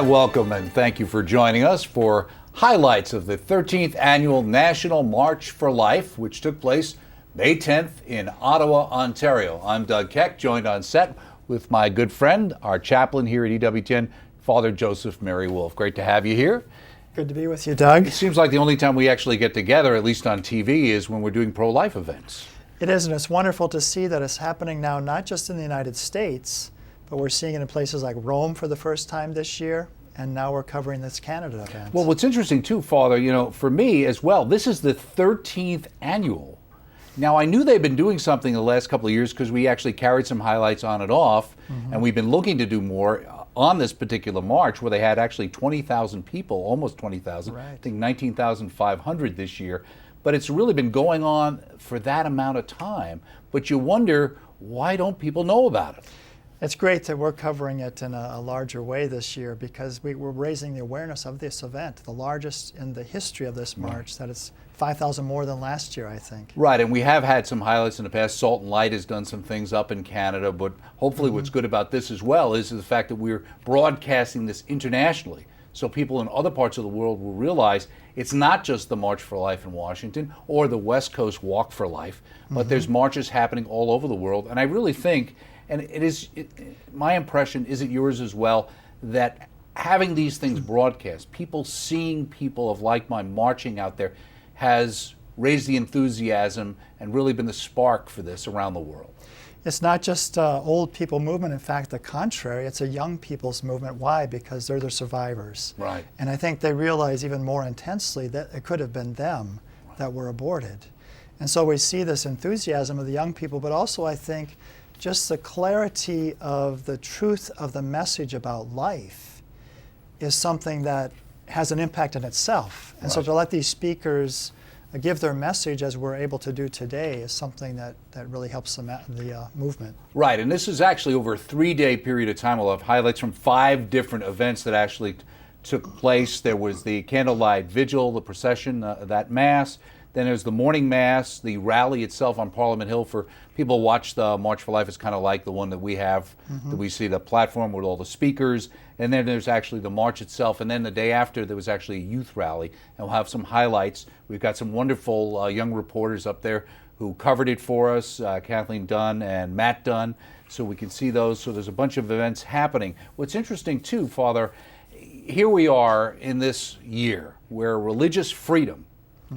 And welcome and thank you for joining us for highlights of the 13th Annual National March for Life, which took place May 10th in Ottawa, Ontario. I'm Doug Keck, joined on set with my good friend, our chaplain here at EWTN, Father Joseph Mary Wolf. Great to have you here. Good to be with you, Doug. It seems like the only time we actually get together, at least on TV, is when we're doing pro-life events. It is, and it's wonderful to see that it's happening now, not just in the United States, but we're seeing it in places like Rome for the first time this year, and now we're covering this Canada event. Well, what's interesting too, Father, for me as well, this is the 13th annual. Now, I knew they'd been doing something the last couple of years because we actually carried some highlights on and off, and we've been looking to do more on this particular march where they had actually 20,000 people, almost 20,000, Right. I think 19,500 this year. But it's really been going on for that amount of time. But you wonder, why don't people know about it? It's great that we're covering it in a larger way this year because we're raising the awareness of this event, the largest in the history of this march, that it's 5,000 more than last year, I think. Right, and we have had some highlights in the past. Salt and Light has done some things up in Canada, but hopefully what's good about this as well is the fact that we're broadcasting this internationally. So people in other parts of the world will realize it's not just the March for Life in Washington or the West Coast Walk for Life, but there's marches happening all over the world. And I really think, and my impression, is it yours as well, that having these things broadcast, people seeing people of like mind marching out there, has raised the enthusiasm and really been the spark for this around the world. It's not just old people movement. In fact, the contrary, it's a young people's movement. Why? Because they're the survivors. Right. And I think they realize even more intensely that it could have been them that were aborted. And so we see this enthusiasm of the young people, but also I think just the clarity of the truth of the message about life is something that has an impact in itself. And so to let these speakers give their message as we're able to do today is something that really helps the movement. Right, and this is actually over a 3-day period of time. We'll have highlights from 5 different events that actually took place. There was the Candlelight Vigil, the procession, that Mass. Then there's the morning Mass, the rally itself on Parliament Hill. For people who watch the March for Life, it's kind of like the one that we have, that we see the platform with all the speakers. And then there's actually the march itself. And then the day after, there was actually a youth rally. And we'll have some highlights. We've got some wonderful young reporters up there who covered it for us, Kathleen Dunn and Matt Dunn, so we can see those. So there's a bunch of events happening. What's interesting too, Father, here we are in this year where religious freedom,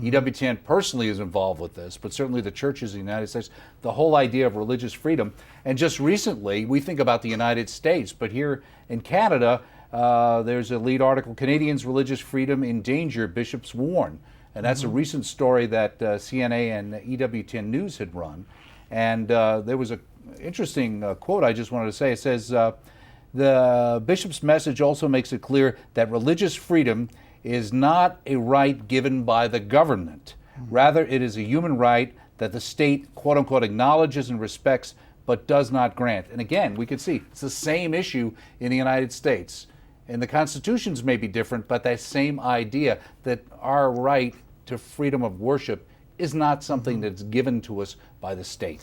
EWTN personally is involved with this, but certainly the churches in the United States, the whole idea of religious freedom. And just recently, we think about the United States, but here in Canada, there's a lead article, Canadians' Religious Freedom in Danger, Bishops Warn. And that's a recent story that CNA and EWTN News had run. And there was an interesting quote I just wanted to say. It says, the bishop's message also makes it clear that religious freedom is not a right given by the government. Rather, it is a human right that the state, quote unquote, acknowledges and respects, but does not grant. And again, we can see it's the same issue in the United States. And the constitutions may be different, but that same idea that our right to freedom of worship is not something that's given to us by the state.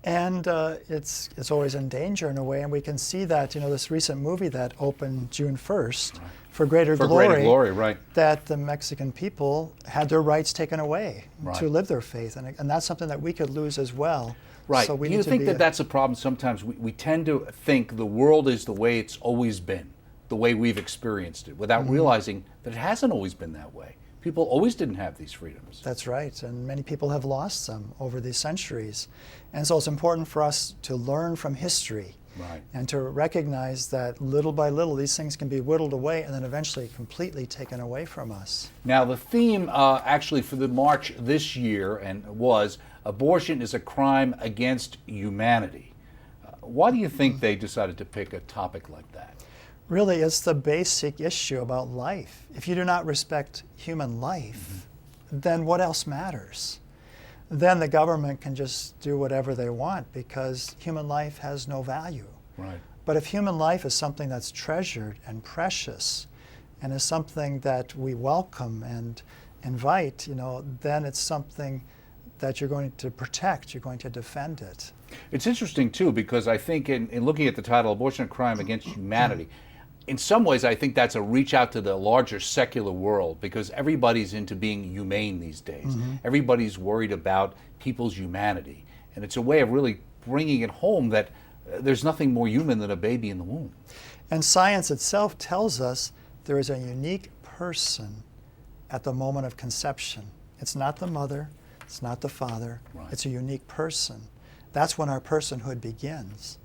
And it's always in danger in a way, and we can see that, this recent movie that opened June 1st, For Greater Glory, right. that the Mexican people had their rights taken away to live their faith, and that's something that we could lose as well. Right. So we Do you need to think be that that's a problem sometimes? We tend to think the world is the way it's always been, the way we've experienced it, without realizing that it hasn't always been that way. People always didn't have these freedoms. That's right, and many people have lost them over these centuries. And so it's important for us to learn from history and to recognize that little by little these things can be whittled away and then eventually completely taken away from us. Now the theme actually for the march this year was abortion is a crime against humanity. Why do you think they decided to pick a topic like that? Really, it's the basic issue about life. If you do not respect human life, then what else matters? Then the government can just do whatever they want because human life has no value. Right. But if human life is something that's treasured and precious and is something that we welcome and invite, then it's something that you're going to protect, you're going to defend it. It's interesting too because I think in looking at the title, Abortion a Crime Against Humanity, in some ways, I think that's a reach out to the larger secular world, because everybody's into being humane these days. Everybody's worried about people's humanity. And it's a way of really bringing it home that there's nothing more human than a baby in the womb. And science itself tells us there is a unique person at the moment of conception. It's not the mother, it's not the father, it's a unique person. That's when our personhood begins.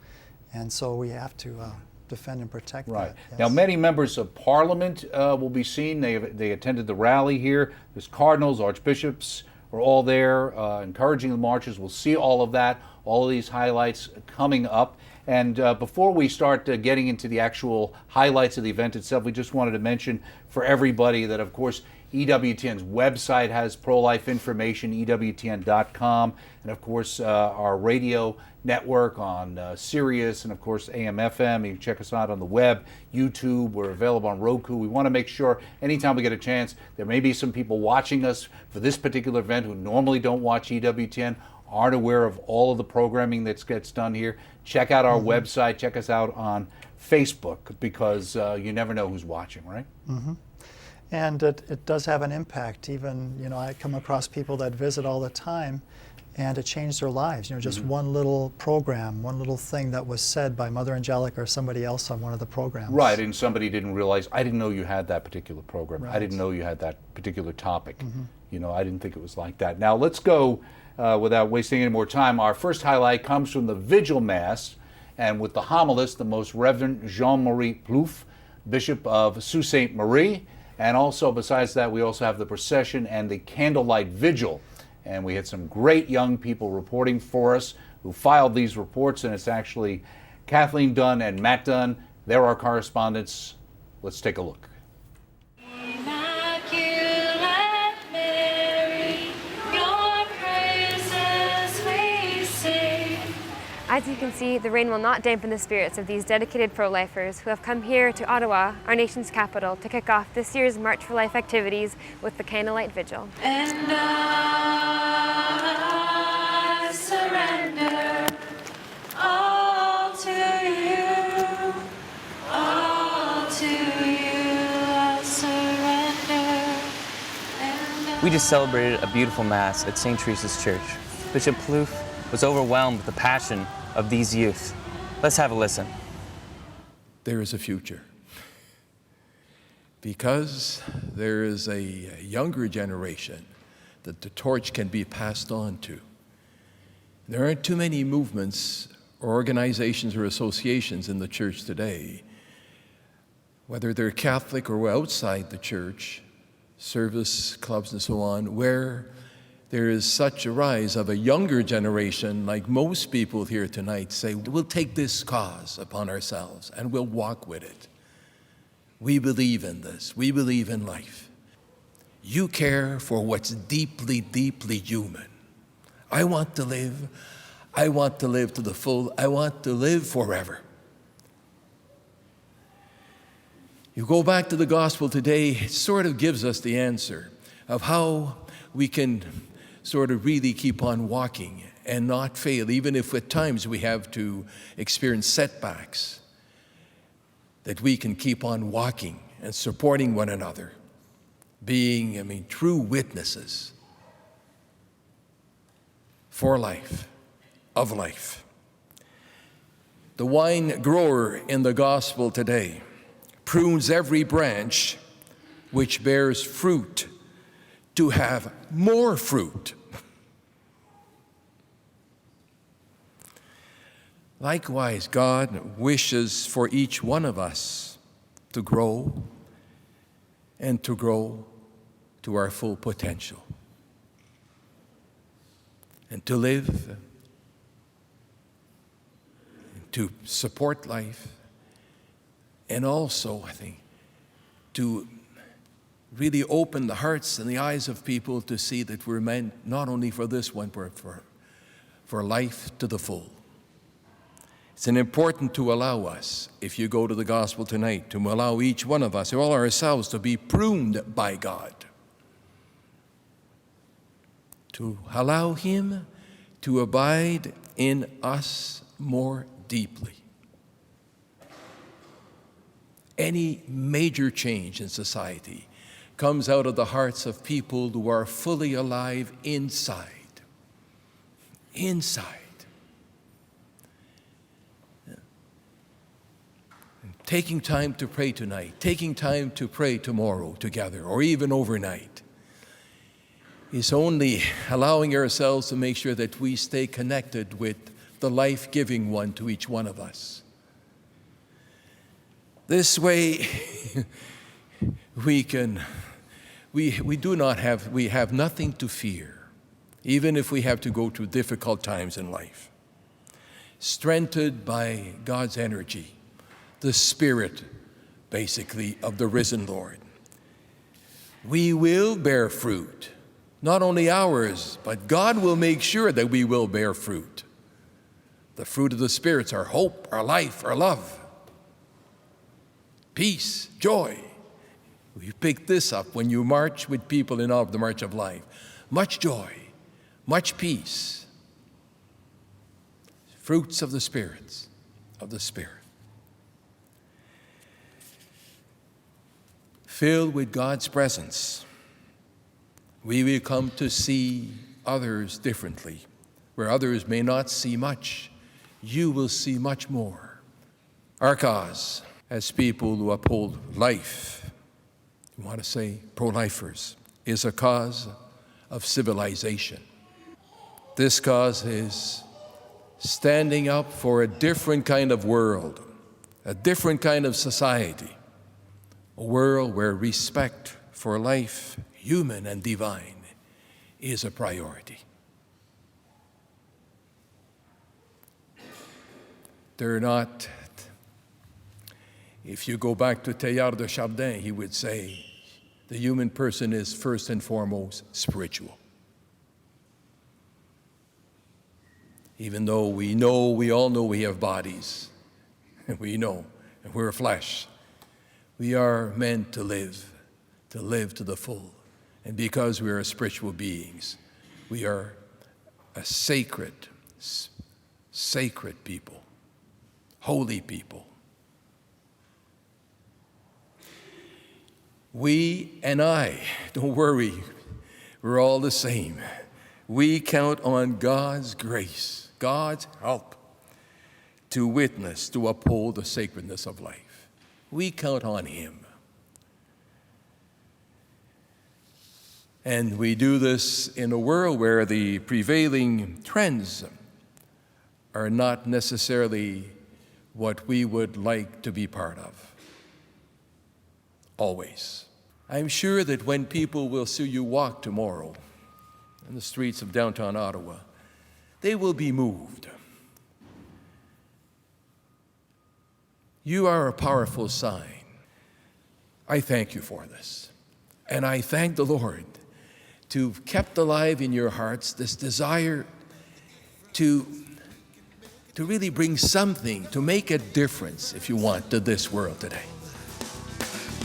And so we have to defend and protect that. Yes. Now, many members of Parliament will be seen. They attended the rally here. There's cardinals, archbishops are all there encouraging the marches. We'll see all of that, all of these highlights coming up. And before we start getting into the actual highlights of the event itself, we just wanted to mention for everybody that, of course, EWTN's website has pro-life information, EWTN.com, and of course our radio network on Sirius, and of course AM/FM. You can check us out on the web, YouTube. We're available on Roku. We want to make sure anytime we get a chance, there may be some people watching us for this particular event who normally don't watch EWTN, aren't aware of all of the programming that gets done here. Check out our website. Check us out on Facebook, because you never know who's watching, right? And it does have an impact. Even, I come across people that visit all the time, and it changed their lives. Just one little program, one little thing that was said by Mother Angelica or somebody else on one of the programs. Right, and somebody didn't realize, I didn't know you had that particular program. Right. I didn't know you had that particular topic. I didn't think it was like that. Now let's go, without wasting any more time, our first highlight comes from the Vigil Mass, and with the homilist, the Most Reverend Jean-Marie Plouffe, Bishop of Sault Ste. Marie. And also, besides that, we also have the procession and the Candlelight Vigil. And we had some great young people reporting for us who filed these reports, and it's actually Kathleen Dunn and Matt Dunn. They're our correspondents. Let's take a look. As you can see, the rain will not dampen the spirits of these dedicated pro-lifers who have come here to Ottawa, our nation's capital, to kick off this year's March for Life activities with the Candlelight Vigil. And I surrender all to you, all to you I surrender. We just celebrated a beautiful Mass at St. Teresa's Church. Bishop Plouffe was overwhelmed with the passion of these youth. Let's have a listen. There is a future, because there is a younger generation that the torch can be passed on to. There aren't too many movements or organizations or associations in the church today, whether they're Catholic or outside the church, service clubs and so on, where there is such a rise of a younger generation, like most people here tonight say, we'll take this cause upon ourselves and we'll walk with it. We believe in this. We believe in life. You care for what's deeply, deeply human. I want to live. I want to live to the full. I want to live forever. You go back to the gospel today, it sort of gives us the answer of how we can sort of really keep on walking and not fail, even if at times we have to experience setbacks, that we can keep on walking and supporting one another, being, true witnesses for life, of life. The wine grower in the gospel today prunes every branch which bears fruit to have more fruit. Likewise, God wishes for each one of us to grow and to grow to our full potential and to live and to support life, and also, I think, to really open the hearts and the eyes of people to see that we're meant not only for this one, but for life to the full. It's important to allow us, if you go to the gospel tonight, to allow each one of us, all ourselves, to be pruned by God. To allow Him to abide in us more deeply. any major change in society comes out of the hearts of people who are fully alive inside. Inside. Taking time to pray tonight, taking time to pray tomorrow together, or even overnight, is only allowing ourselves to make sure that we stay connected with the life-giving one to each one of us. This way, we have nothing to fear, even if we have to go through difficult times in life. Strengthened by God's energy, the Spirit, basically, of the risen Lord, we will bear fruit. Not only ours, but God will make sure that we will bear fruit. The fruit of the Spirit's our hope, our life, our love, peace, joy. We pick this up when you march with people in the March of Life. Much joy, much peace. Fruits of the Spirit. Filled with God's presence, we will come to see others differently. Where others may not see much, you will see much more. Our cause, as people who uphold life, I want to say pro-lifers, is a cause of civilization. This cause is standing up for a different kind of world, a different kind of society, a world where respect for life, human and divine, is a priority. They're not, if you go back to Teilhard de Chardin, he would say, the human person is first and foremost spiritual. Even though we all know we have bodies, and we know, and we're flesh, we are meant to live to the full. And because we are spiritual beings, we are a sacred people, holy people. We and I, don't worry, we're all the same. We count on God's grace, God's help to witness, to uphold the sacredness of life. We count on Him. And we do this in a world where the prevailing trends are not necessarily what we would like to be part of. Always. I'm sure that when people will see you walk tomorrow in the streets of downtown Ottawa, they will be moved. You are a powerful sign. I thank you for this. And I thank the Lord to have kept alive in your hearts this desire to really bring something, to make a difference, if you want, to this world today.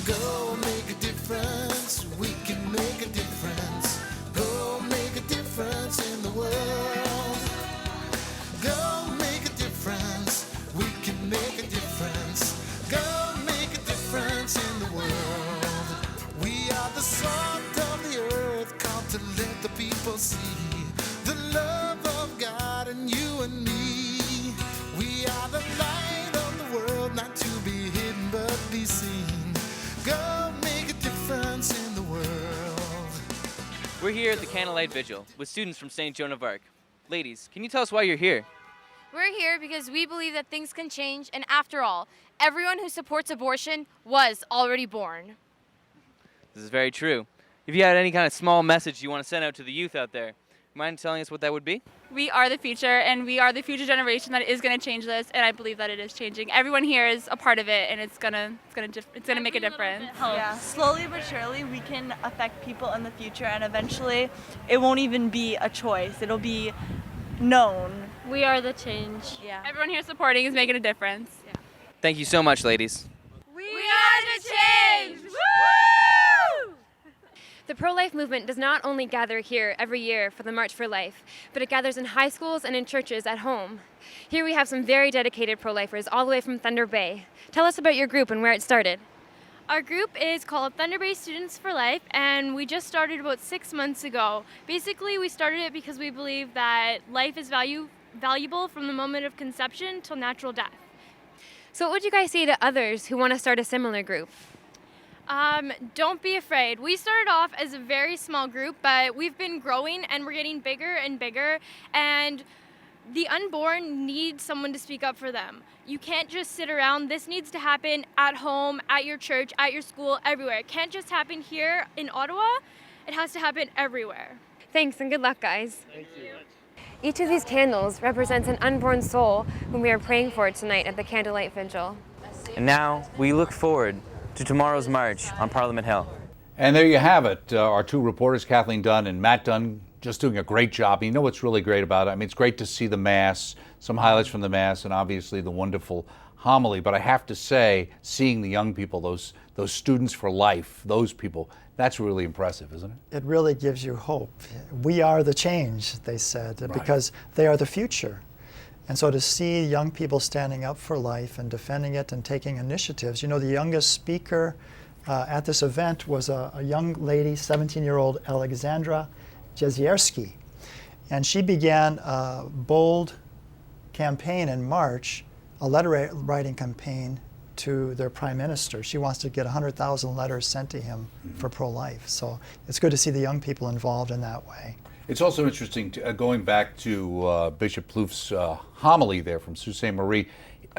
Go make a difference, we can make a difference. Go make a difference in the world. Go make a difference, we can make a difference. Go make a difference in the world. We are the salt of the earth, called to let the people see the love of God in you and me. We are the light of the world, not to be hidden but be seen. Go make a difference in the world. We're here at the Candlelight Vigil with students from St. Joan of Arc. Ladies, can you tell us why you're here? We're here because we believe that things can change, and after all, everyone who supports abortion was already born. This is very true. If you had any kind of small message you want to send out to the youth out there, mind telling us what that would be? We are the future, and we are the future generation that is going to change this, and I believe that it is changing. Everyone here is a part of it, and it's gonna make a difference. Yeah. Slowly but surely, we can affect people in the future, and eventually, it won't even be a choice. It'll be known. We are the change. Yeah. Everyone here supporting is making a difference. Yeah. Thank you so much, ladies. We are the change! Woo! The pro-life movement does not only gather here every year for the March for Life, but it gathers in high schools and in churches at home. Here we have some very dedicated pro-lifers all the way from Thunder Bay. Tell us about your group and where it started. Our group is called Thunder Bay Students for Life, and we just started about 6 months ago. Basically, we started it because we believe that life is valuable from the moment of conception till natural death. So what would you guys say to others who want to start a similar group? Don't be afraid. We started off as a very small group, but we've been growing and we're getting bigger and bigger, and the unborn need someone to speak up for them. You can't just sit around. This needs to happen at home, at your church, at your school, everywhere. It can't just happen here in Ottawa. It has to happen everywhere. Thanks and good luck, guys. Thank you. Each of these candles represents an unborn soul whom we are praying for tonight at the Candlelight Vigil. And now we look forward to tomorrow's march on Parliament Hill. And there you have it. Our two reporters, Kathleen Dunn and Matt Dunn, just doing a great job. And you know what's really great about it? I mean, it's great to see the Mass, some highlights from the Mass, and obviously the wonderful homily. But I have to say, seeing the young people, those students for life, those people, that's really impressive, isn't it? It really gives you hope. We are the change, they said, Right. because they are the future. And so to see young people standing up for life and defending it and taking initiatives, you know, the youngest speaker at this event was a young lady, 17-year-old Alexandra Jezierski. And she began a bold campaign in March, a letter writing campaign to their prime minister. She wants to get 100,000 letters sent to him for pro-life. So it's good to see the young people involved in that way. It's also interesting, going back to Bishop Plouffe's homily there from Sault Ste. Marie,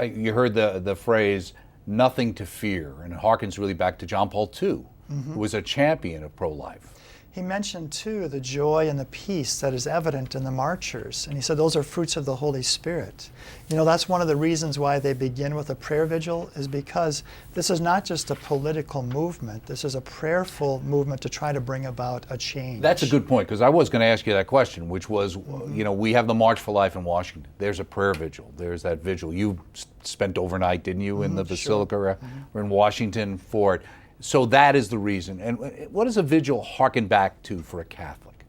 you heard the phrase, nothing to fear, and it harkens really back to John Paul II, who was a champion of pro-life. He mentioned, too, the joy and the peace that is evident in the marchers. And he said those are fruits of the Holy Spirit. You know, that's one of the reasons why they begin with a prayer vigil, is because this is not just a political movement. This is a prayerful movement to try to bring about a change. That's a good point, because I was going to ask you that question, which was, you know, we have the March for Life in Washington. There's a prayer vigil. There's that vigil. You spent overnight, didn't you, in the Basilica or in Washington for it. So that is the reason. And what does a vigil harken back to for a Catholic?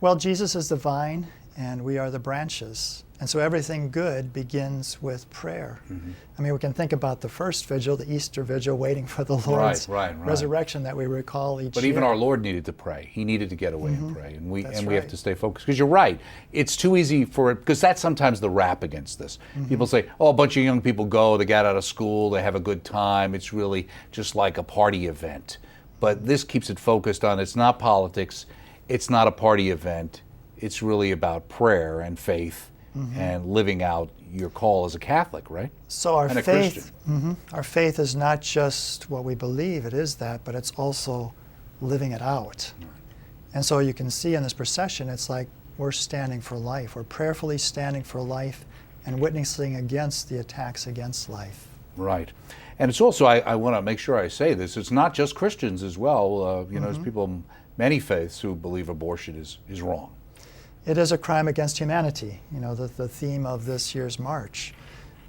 Well, Jesus is the vine, and we are the branches. And so everything good begins with prayer. I mean, we can think about the first vigil, the Easter vigil, waiting for the Lord's resurrection that we recall each year. But even our Lord needed to pray. He needed to get away and pray. And we have to stay focused. Because you're right. It's too easy for it, because that's sometimes the rap against this. People say, oh, a bunch of young people go, they get out of school, they have a good time. It's really just like a party event. But this keeps it focused on, it's not politics, it's not a party event. It's really about prayer and faith and living out your call as a Catholic, right? So our and a faith, Christian. Our faith is not just what we believe, it is that, but it's also living it out. And so you can see in this procession, it's like we're standing for life. We're prayerfully standing for life and witnessing against the attacks against life. Right. And it's also, I want to make sure I say this, it's not just Christians as well. You know, there's people, many faiths, who believe abortion is wrong. It is a crime against humanity, you know, the theme of this year's march.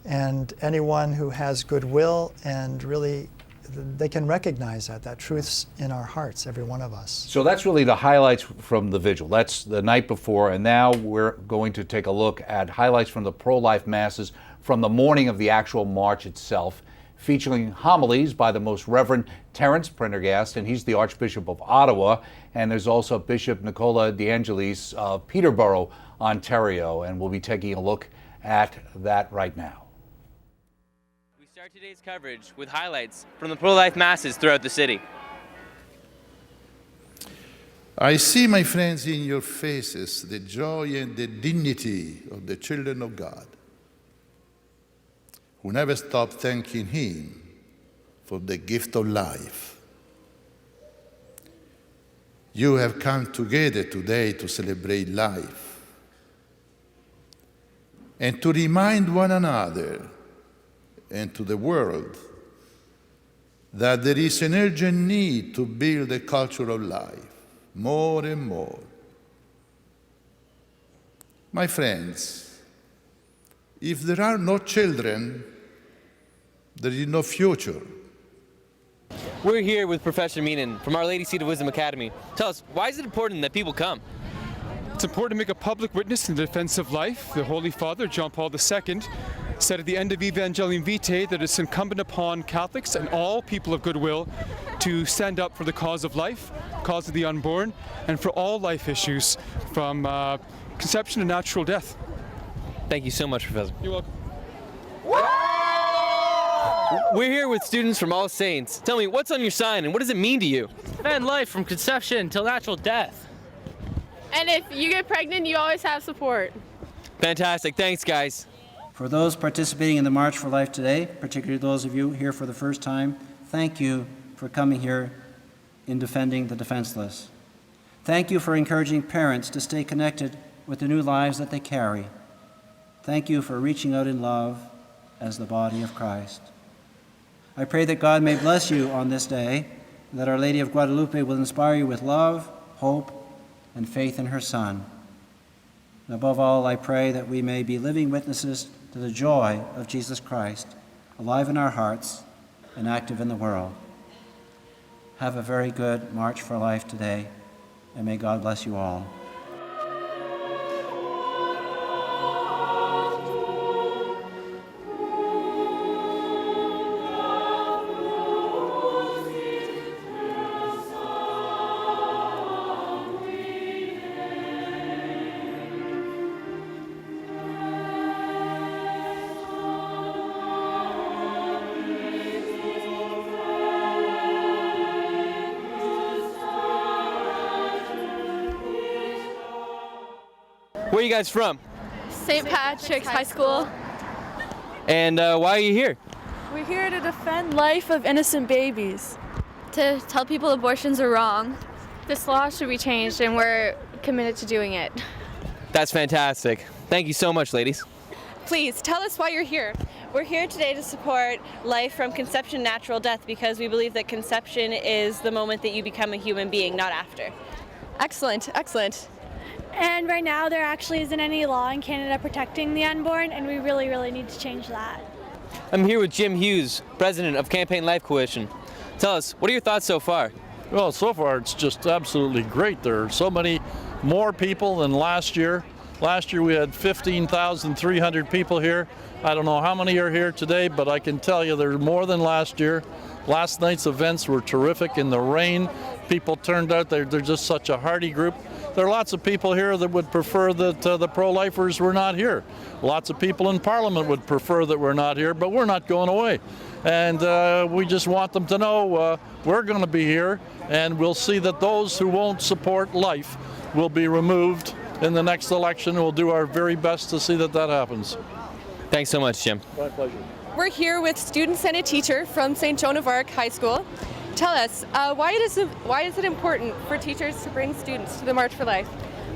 And anyone who has goodwill and really, they can recognize that truth's in our hearts, every one of us. So that's really the highlights from the vigil. That's the night before, and now we're going to take a look at highlights from the pro-life masses from the morning of the actual march itself, featuring homilies by the Most Reverend Terence Prendergast, and he's the Archbishop of Ottawa, and there's also Bishop Nicola DeAngelis of Peterborough, Ontario, and we'll be taking a look at that right now. We start today's coverage with highlights from the pro-life masses throughout the city. I see, my friends, in your faces the joy and the dignity of the children of God, who never stop thanking Him for the gift of life. You have come together today to celebrate life and to remind one another and to the world that there is an urgent need to build a culture of life, more and more. My friends, if there are no children, there is no future. We're here with Professor Meenan from Our Lady Seat of Wisdom Academy. Tell us, why is it important that people come? It's important to make a public witness in the defense of life. The Holy Father, John Paul II, said at the end of Evangelium Vitae that it's incumbent upon Catholics and all people of goodwill to stand up for the cause of life, cause of the unborn, and for all life issues from conception to natural death. Thank you so much, Professor. You're welcome. We're here with students from All Saints. Tell me, what's on your sign and what does it mean to you? Defend life from conception till natural death. And if you get pregnant, you always have support. Fantastic. Thanks, guys. For those participating in the March for Life today, particularly those of you here for the first time, thank you for coming here in defending the defenseless. Thank you for encouraging parents to stay connected with the new lives that they carry. Thank you for reaching out in love as the body of Christ. I pray that God may bless you on this day, and that Our Lady of Guadalupe will inspire you with love, hope, and faith in her Son. And above all, I pray that we may be living witnesses to the joy of Jesus Christ, alive in our hearts and active in the world. Have a very good March for Life today, and may God bless you all. Where are you guys from? St. Patrick's High School. And why are you here? We're here to defend life of innocent babies. To tell people abortions are wrong. This law should be changed and we're committed to doing it. That's fantastic. Thank you so much, ladies. Please, tell us why you're here. We're here today to support life from conception to natural death because we believe that conception is the moment that you become a human being, not after. Excellent, excellent. And right now there actually isn't any law in Canada protecting the unborn, and we really, really need to change that. I'm here with Jim Hughes, president of Campaign Life Coalition. Tell us, what are your thoughts so far? Well, so far it's just absolutely great. There are so many more people than last year. Last year we had 15,300 people here. I don't know how many are here today, but I can tell you there's more than last year. Last night's events were terrific in the rain. People turned out, they're just such a hearty group. There are lots of people here that would prefer that the pro-lifers were not here. Lots of people in Parliament would prefer that we're not here, but we're not going away. And we just want them to know we're going to be here, and we'll see that those who won't support life will be removed in the next election. We'll do our very best to see that that happens. Thanks so much, Jim. My pleasure. We're here with students and a teacher from St. Joan of Arc High School. Tell us, why is it important for teachers to bring students to the March for Life?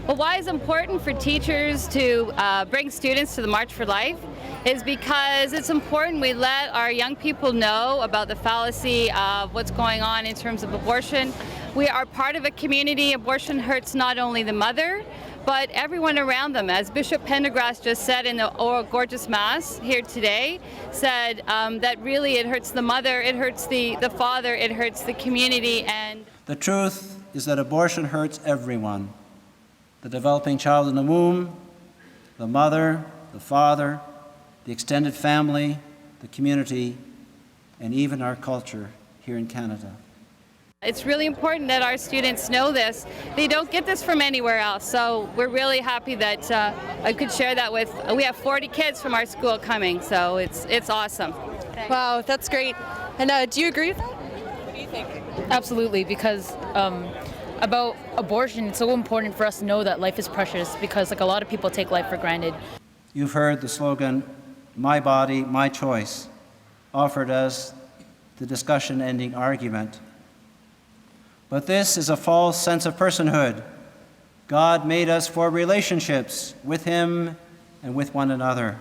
Well, why it's important for teachers to bring students to the March for Life is because it's important we let our young people know about the fallacy of what's going on in terms of abortion. We are part of a community. Abortion hurts not only the mother, but everyone around them. As Bishop Pendergrass just said in the gorgeous Mass here today, said that really it hurts the mother, it hurts the father, it hurts the community. And The truth is that abortion hurts everyone. The developing child in the womb, the mother, the father, the extended family, the community, and even our culture here in Canada. it's really important that our students know this. They don't get this from anywhere else, so we're really happy that I could share that with. We have 40 kids from our school coming, so it's awesome. Wow, that's great. And do you agree with that? What do you think? Absolutely, because about abortion, it's so important for us to know that life is precious, because like a lot of people take life for granted. You've heard the slogan, "My body, my choice," offered as the discussion-ending argument. But this is a false sense of personhood. God made us for relationships with Him and with one another.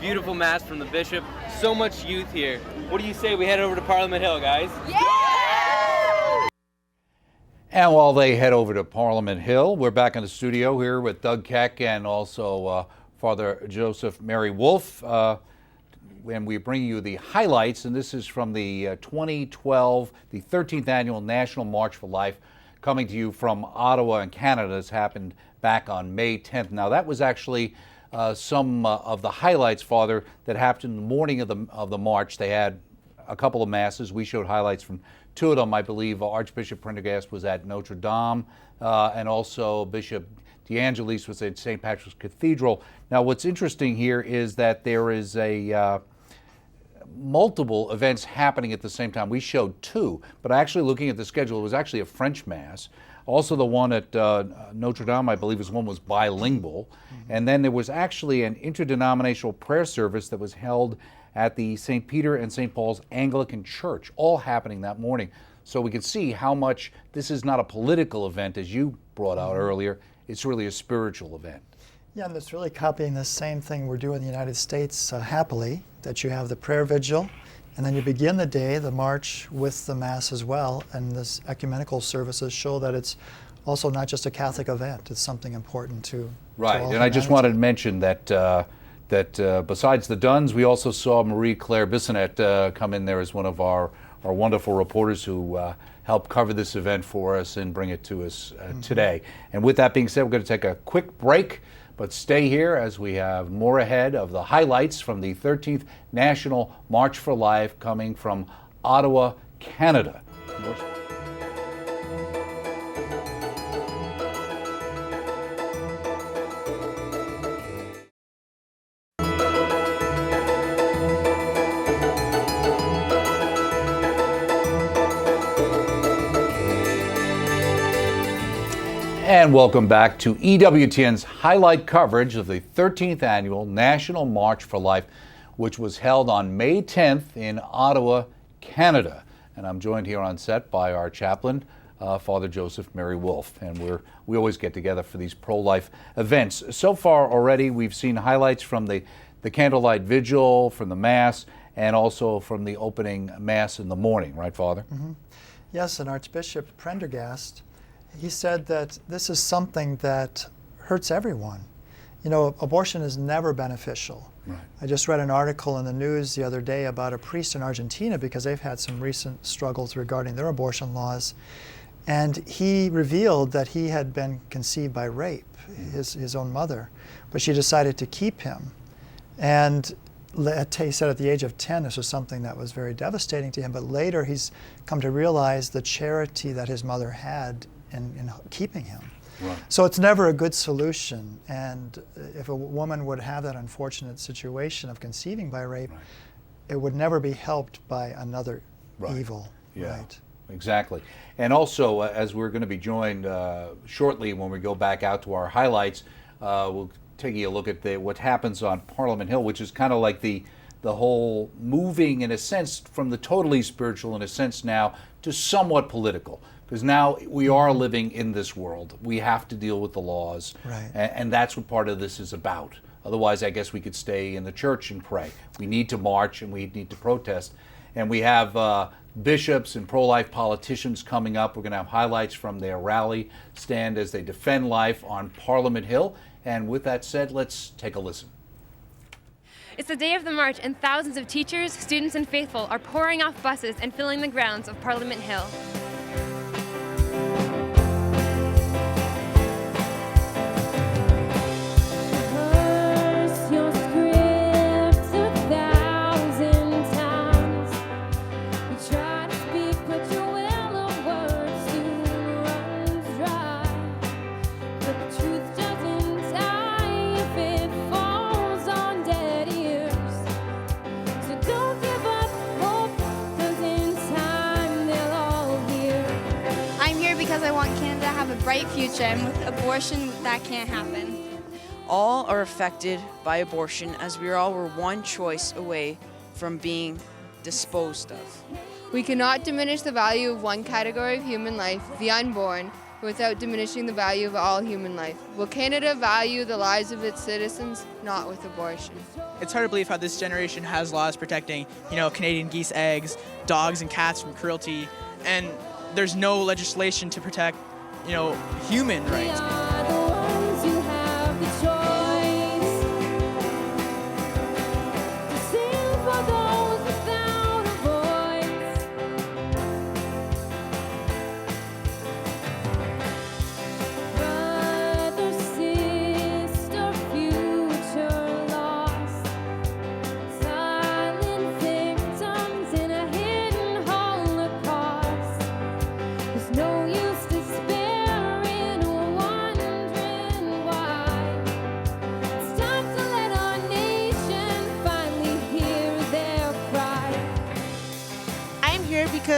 Beautiful Mass from the Bishop. So much youth here. What do you say we head over to Parliament Hill, guys? And while they head over to Parliament Hill, we're back in the studio here with Doug Keck and also Father Joseph Mary Wolf. and we're bringing you the highlights, and this is from the 2012, the 13th Annual National March for Life, coming to you from Ottawa in Canada. This happened back on May 10th. Now, that was actually some of the highlights, Father, that happened in the morning of the march. They had a couple of masses. We showed highlights from two of them. I believe Archbishop Prendergast was at Notre Dame, and also Bishop DeAngelis was at St. Patrick's Cathedral. Now, what's interesting here is that there is multiple events happening at the same time. We showed two, but actually looking at the schedule, it was actually a French Mass. Also, the one at Notre Dame, I believe, was bilingual. And then there was actually an interdenominational prayer service that was held at the St. Peter and St. Paul's Anglican Church, all happening that morning. So we can see how much this is not a political event, as you brought out earlier. It's really a spiritual event. Yeah, and it's really copying the same thing we're doing in the United States happily, that you have the prayer vigil, and then you begin the day, the march, with the Mass as well, and this ecumenical services show that it's also not just a Catholic event, it's something important to Right, all and I just humanity. wanted to mention that besides the Duns, we also saw Marie-Claire Bissonnette come in there as one of our wonderful reporters who helped cover this event for us and bring it to us today. And with that being said, we're going to take a quick break, but stay here as we have more ahead of the highlights from the 13th National March for Life coming from Ottawa, Canada. And welcome back to EWTN's highlight coverage of the 13th Annual National March for Life, which was held on May 10th in Ottawa, Canada. And I'm joined here on set by our chaplain, Father Joseph Mary Wolf. And we always get together for these pro-life events. So far already, we've seen highlights from the Candlelight Vigil, from the Mass, and also from the opening Mass in the morning, right, Father? Mm-hmm. Yes, and Archbishop Prendergast, he said that this is something that hurts everyone. You know, abortion is never beneficial. Right. I just read an article in the news the other day about a priest in Argentina because they've had some recent struggles regarding their abortion laws. And he revealed that he had been conceived by rape, his own mother, but she decided to keep him. And he said at the age of 10, this was something that was very devastating to him, but later he's come to realize the charity that his mother had in keeping him. Right. So it's never a good solution, and if a woman would have that unfortunate situation of conceiving by rape, it would never be helped by another evil. Yeah, right? Exactly. And also, as we're going to be joined shortly when we go back out to our highlights, we'll take a look at what happens on Parliament Hill, which is kind of like the whole moving, in a sense, from the totally spiritual, in a sense now, to somewhat political. Because now we are living in this world. We have to deal with the laws. Right. And that's what part of this is about. Otherwise, I guess we could stay in the church and pray. We need to march and we need to protest. And we have bishops and pro-life politicians coming up. We're going to have highlights from their rally stand as they defend life on Parliament Hill. And with that said, let's take a listen. It's the day of the march, and thousands of teachers, students, and faithful are pouring off buses and filling the grounds of Parliament Hill. Because I want Canada to have a bright future, and with abortion, that can't happen. All are affected by abortion, as we all were one choice away from being disposed of. We cannot diminish the value of one category of human life, the unborn, without diminishing the value of all human life. Will Canada value the lives of its citizens? Not with abortion. It's hard to believe how this generation has laws protecting, Canadian geese eggs, dogs and cats from cruelty, and there's no legislation to protect, human rights.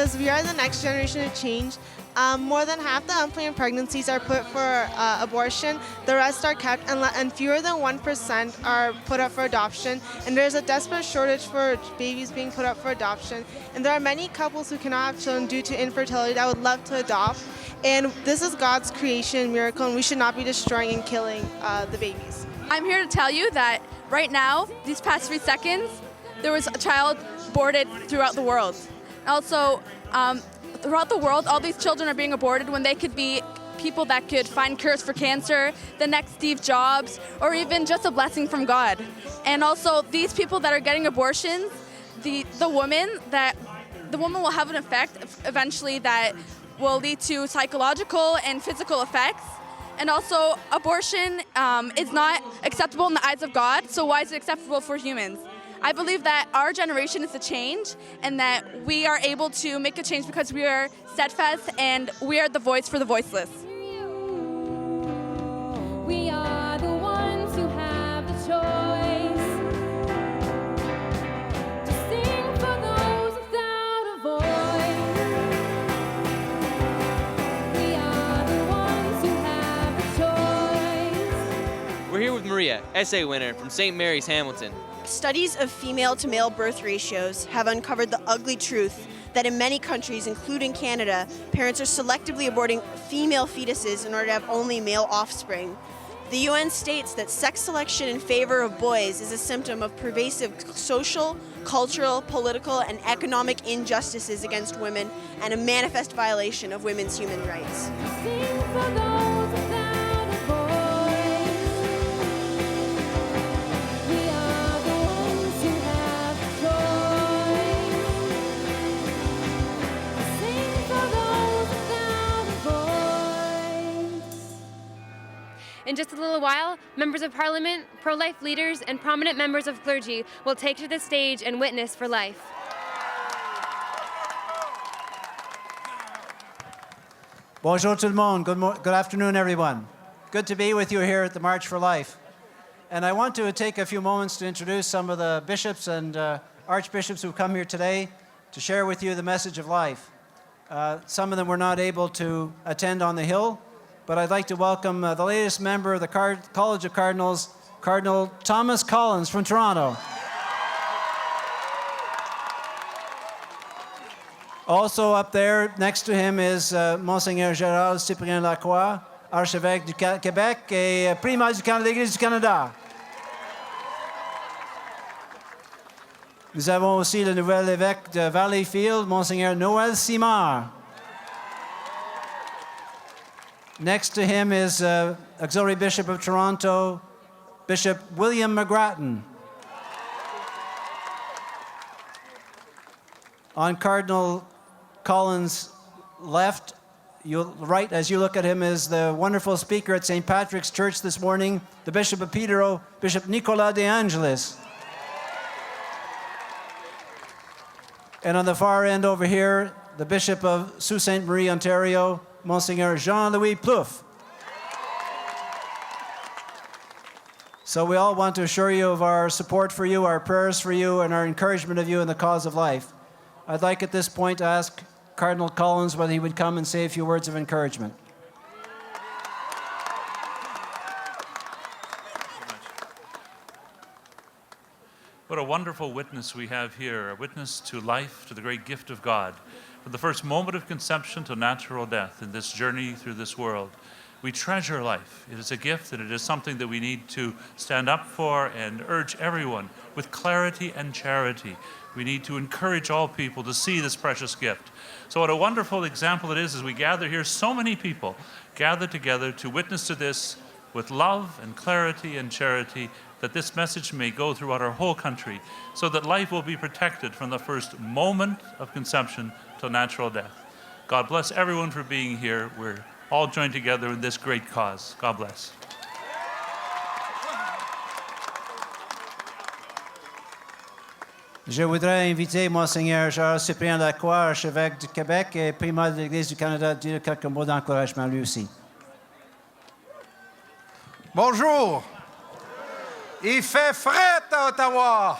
because we are the next generation of change. More than half the unplanned pregnancies are put for abortion. The rest are kept, and fewer than 1% are put up for adoption. And there's a desperate shortage for babies being put up for adoption. And there are many couples who cannot have children due to infertility that would love to adopt. And this is God's creation miracle, and we should not be destroying and killing the babies. I'm here to tell you that right now, these past 3 seconds, there was a child aborted throughout the world. Also, throughout the world, all these children are being aborted when they could be people that could find cures for cancer, the next Steve Jobs, or even just a blessing from God. And also, these people that are getting abortions, the woman will have an effect eventually that will lead to psychological and physical effects. And also, abortion is not acceptable in the eyes of God, so why is it acceptable for humans? I believe that our generation is the change, and that we are able to make a change because we are steadfast and we are the voice for the voiceless. We are the ones who have the choice to sing for those without a voice. We are the ones who have the choice. We're here with Maria, essay winner from St. Mary's, Hamilton. Studies of female-to-male birth ratios have uncovered the ugly truth that in many countries, including Canada, parents are selectively aborting female fetuses in order to have only male offspring. The UN states that sex selection in favor of boys is a symptom of pervasive social, cultural, political, and economic injustices against women and a manifest violation of women's human rights. In just a little while, members of parliament, pro-life leaders, and prominent members of clergy will take to the stage and witness for life. Bonjour tout le monde. Good afternoon, everyone. Good to be with you here at the March for Life. And I want to take a few moments to introduce some of the bishops and archbishops who come here today to share with you the message of life. Some of them were not able to attend on the Hill, but I'd like to welcome the latest member of the College of Cardinals, Cardinal Thomas Collins from Toronto. Also up there, next to him is Monseigneur Gérald Cyprien Lacroix, archevêque du Québec et primat de l'Église du Canada. Nous avons aussi le nouvel évêque de Valleyfield, Monseigneur Noël Simard. Next to him is Auxiliary Bishop of Toronto, Bishop William McGrattan. On Cardinal Collins' left, right as you look at him, is the wonderful speaker at St. Patrick's Church this morning, the Bishop of Peterborough, Bishop Nicolas De Angelis. And on the far end over here, the Bishop of Sault Ste. Marie, Ontario, Monseigneur Jean-Louis Plouffe. So we all want to assure you of our support for you, our prayers for you, and our encouragement of you in the cause of life. I'd like at this point to ask Cardinal Collins whether he would come and say a few words of encouragement. What a wonderful witness we have here, a witness to life, to the great gift of God. From the first moment of conception to natural death in this journey through this world, we treasure life. It is a gift, and it is something that we need to stand up for and urge everyone with clarity and charity. We need to encourage all people to see this precious gift. So what a wonderful example it is as we gather here, so many people gather together to witness to this with love and clarity and charity, that this message may go throughout our whole country, so that life will be protected from the first moment of conception till natural death. God bless everyone for being here. We're all joined together in this great cause. God bless. Je voudrais inviter Monseigneur Gérald Cyprien Lacroix, archevêque du Québec et primat de l'Église du Canada, à dire quelques mots d'encouragement lui aussi. Bonjour. Il fait fret à Ottawa.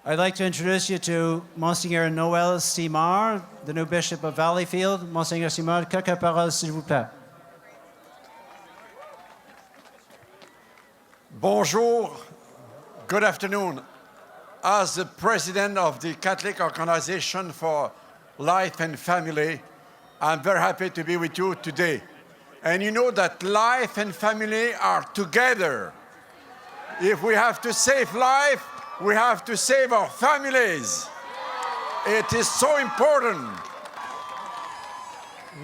I'd like to introduce you to Monseigneur Noël Simard, the new Bishop of Valleyfield. Monseigneur Simard, quelques paroles, s'il vous plaît. Bonjour, good afternoon. As the president of the Catholic Organization for Life and Family, I'm very happy to be with you today. And you know that life and family are together. If we have to save life, we have to save our families. It is so important.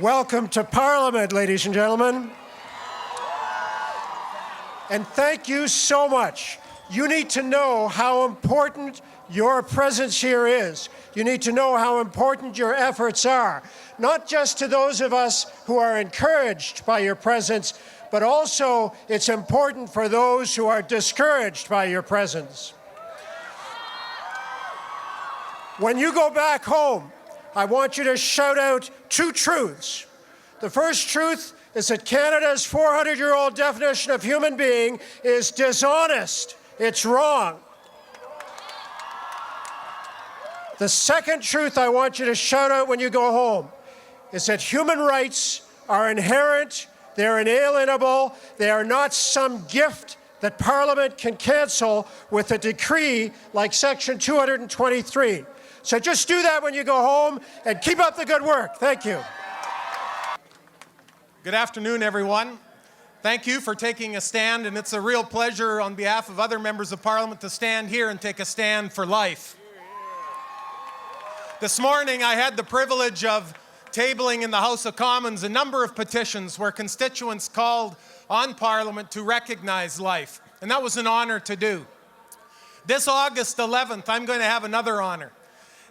Welcome to Parliament, ladies and gentlemen. And thank you so much. You need to know how important your presence here is. You need to know how important your efforts are, not just to those of us who are encouraged by your presence, but also it's important for those who are discouraged by your presence. When you go back home, I want you to shout out two truths. The first truth is that Canada's 400-year-old definition of human being is dishonest. It's wrong. The second truth I want you to shout out when you go home is that human rights are inherent, they're inalienable, they are not some gift that Parliament can cancel with a decree like Section 223. So just do that when you go home and keep up the good work. Thank you. Good afternoon, everyone. Thank you for taking a stand, and it's a real pleasure on behalf of other members of Parliament to stand here and take a stand for life. This morning, I had the privilege of tabling in the House of Commons a number of petitions where constituents called on Parliament to recognize life, and that was an honor to do. This August 11th, I'm going to have another honor.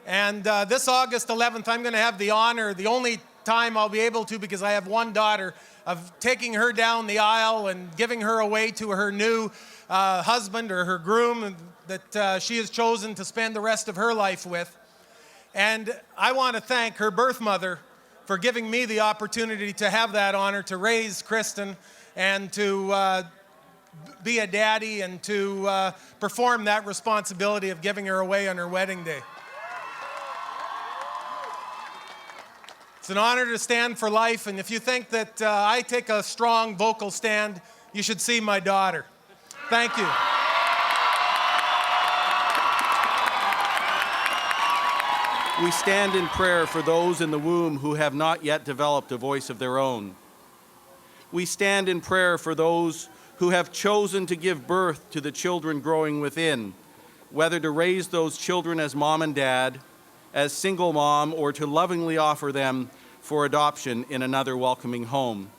And this August 11th, I'm going to have the honor, the only time I'll be able to, because I have one daughter, of taking her down the aisle and giving her away to her new husband or her groom that she has chosen to spend the rest of her life with. And I want to thank her birth mother for giving me the opportunity to have that honor, to raise Kristen and to be a daddy and to perform that responsibility of giving her away on her wedding day. It's an honor to stand for life, and if you think that I take a strong vocal stand, you should see my daughter. Thank you. We stand in prayer for those in the womb who have not yet developed a voice of their own. We stand in prayer for those who have chosen to give birth to the children growing within, whether to raise those children as mom and dad, as single mom, or to lovingly offer them for adoption in another welcoming home.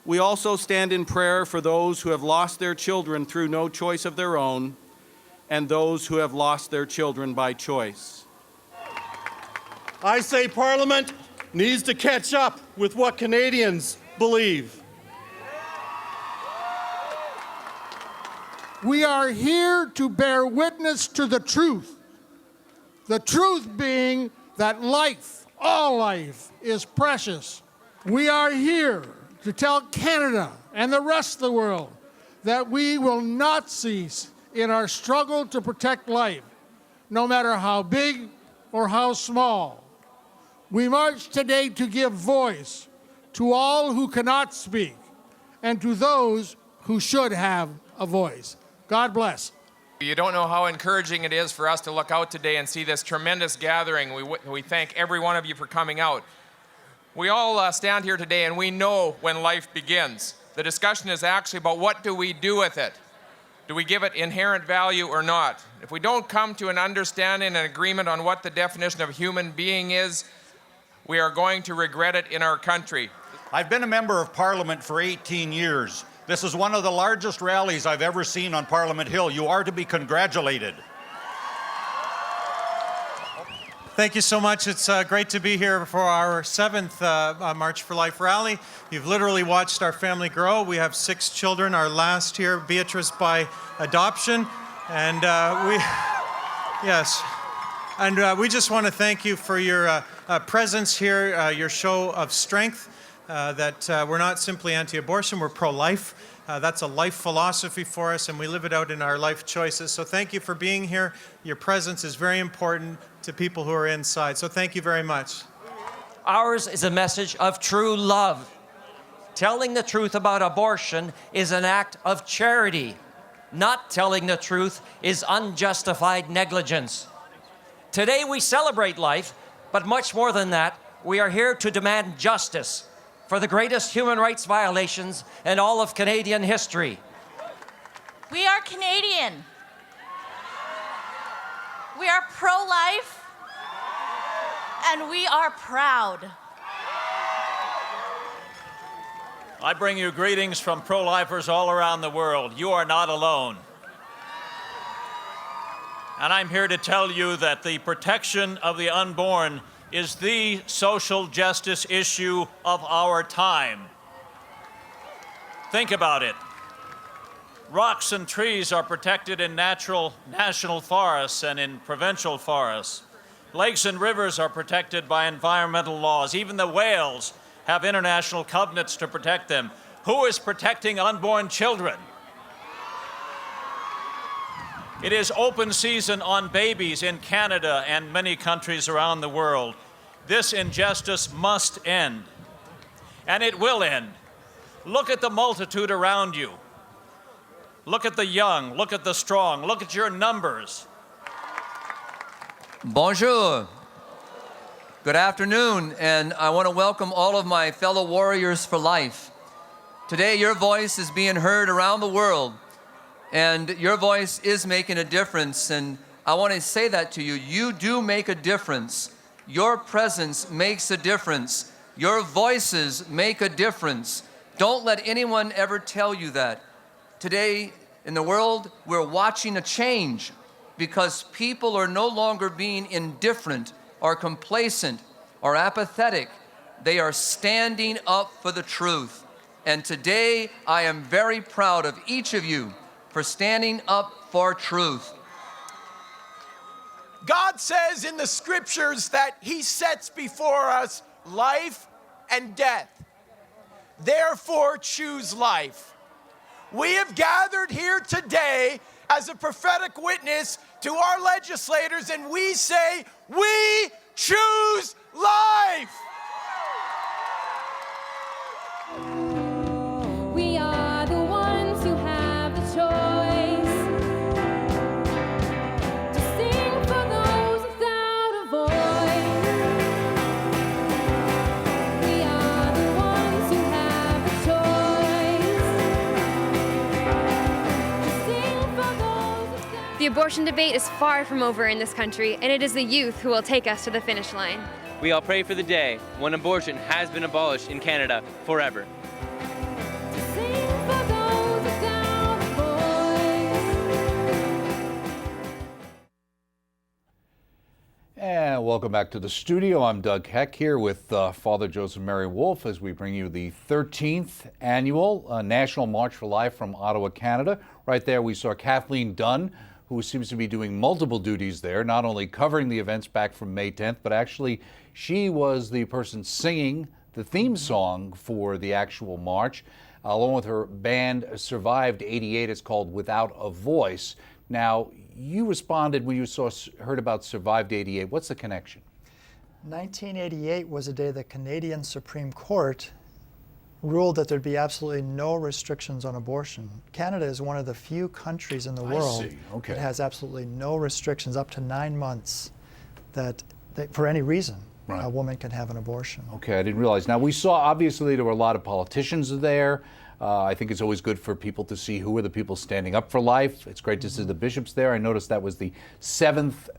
We also stand in prayer for those who have lost their children through no choice of their own, and those who have lost their children by choice. I say Parliament needs to catch up with what Canadians believe. We are here to bear witness to the truth being that life, all life, is precious. We are here to tell Canada and the rest of the world that we will not cease in our struggle to protect life, no matter how big or how small. We march today to give voice to all who cannot speak and to those who should have a voice. God bless. You don't know how encouraging it is for us to look out today and see this tremendous gathering. We thank every one of you for coming out. We all stand here today and we know when life begins. The discussion is actually about what do we do with it? Do we give it inherent value or not? If we don't come to an understanding and agreement on what the definition of human being is, we are going to regret it in our country. I've been a member of Parliament for 18 years. This is one of the largest rallies I've ever seen on Parliament Hill. You are to be congratulated. Thank you so much. It's great to be here for our 7th March for Life rally. You've literally watched our family grow. We have 6 children, our last here, Beatrice by adoption. And we just want to thank you for your presence here, your show of strength, that we're not simply anti-abortion, we're pro-life. That's a life philosophy for us, and we live it out in our life choices. So thank you for being here. Your presence is very important to people who are inside. So thank you very much. Ours is a message of true love. Telling the truth about abortion is an act of charity. Not telling the truth is unjustified negligence. Today we celebrate life, but much more than that, we are here to demand justice for the greatest human rights violations in all of Canadian history. We are Canadian. We are pro-life, and we are proud. I bring you greetings from pro-lifers all around the world. You are not alone. And I'm here to tell you that the protection of the unborn is the social justice issue of our time. Think about it. Rocks and trees are protected in natural national forests and in provincial forests. Lakes and rivers are protected by environmental laws. Even the whales have international covenants to protect them. Who is protecting unborn children? It is open season on babies in Canada and many countries around the world. This injustice must end, and it will end. Look at the multitude around you. Look at the young, look at the strong, look at your numbers. Bonjour. Good afternoon, and I want to welcome all of my fellow warriors for life. Today, your voice is being heard around the world, and your voice is making a difference, and I want to say that to you. You do make a difference. Your presence makes a difference. Your voices make a difference. Don't let anyone ever tell you that. Today, in the world, we're watching a change because people are no longer being indifferent or complacent or apathetic. They are standing up for the truth. And today, I am very proud of each of you for standing up for truth. God says in the scriptures that he sets before us life and death. Therefore, choose life. We have gathered here today as a prophetic witness to our legislators, and we say, we choose life. We are the ones who have the choice to sing for those without a voice. We are the ones who have the choice to sing for those without. The abortion debate is far from over in this country, and it is the youth who will take us to the finish line. We all pray for the day when abortion has been abolished in Canada forever. And welcome back to the studio. I'm Doug Keck here with Father Joseph Mary Wolfe as we bring you the 13th annual National March for Life from Ottawa, Canada. Right there we saw Kathleen Dunn, who seems to be doing multiple duties there, not only covering the events back from May 10th, but actually she was the person singing the theme song for the actual march, along with her band Survived 88. It's called Without a Voice. Now, you responded when you heard about Survived 88. What's the connection? 1988 was a day the Canadian Supreme Court ruled that there'd be absolutely no restrictions on abortion. Canada is one of the few countries in the world that has absolutely no restrictions up to 9 months that for any reason a woman can have an abortion. Okay, I didn't realize. Now, we saw, obviously, there were a lot of politicians there. I think it's always good for people to see who are the people standing up for life. It's great to see the bishops there. I noticed that was the 7th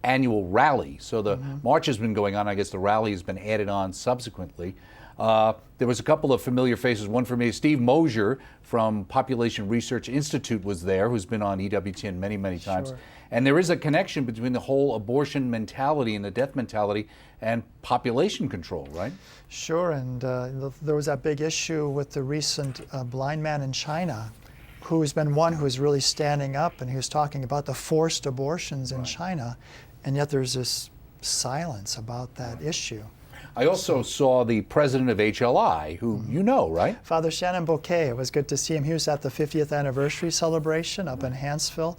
annual rally. So the march has been going on. I guess the rally has been added on subsequently. There was a couple of familiar faces. One for me, Steve Mosier from Population Research Institute was there, who's been on EWTN many, many times. Sure. And there is a connection between the whole abortion mentality and the death mentality and population control, right? Sure, and there was that big issue with the recent blind man in China, who's been one who's really standing up, and he was talking about the forced abortions in China, and yet there's this silence about that issue. I also saw the president of HLI, who you know, right? Father Shannon Bouquet. It was good to see him. He was at the 50th anniversary celebration up in Hanceville,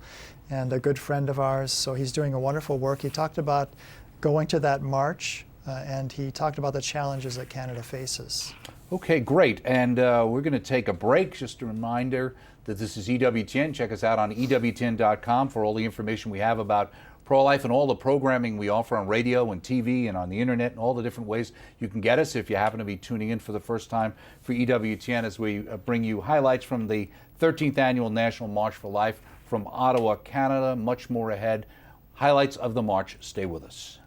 and a good friend of ours. So he's doing a wonderful work. He talked about going to that march, and he talked about the challenges that Canada faces. Okay, great. And we're going to take a break. Just a reminder that this is EWTN. Check us out on EWTN.com for all the information we have about pro-life and all the programming we offer on radio and TV and on the internet and all the different ways you can get us if you happen to be tuning in for the first time for EWTN as we bring you highlights from the 13th Annual National March for Life from Ottawa, Canada. Much more ahead. Highlights of the march. Stay with us.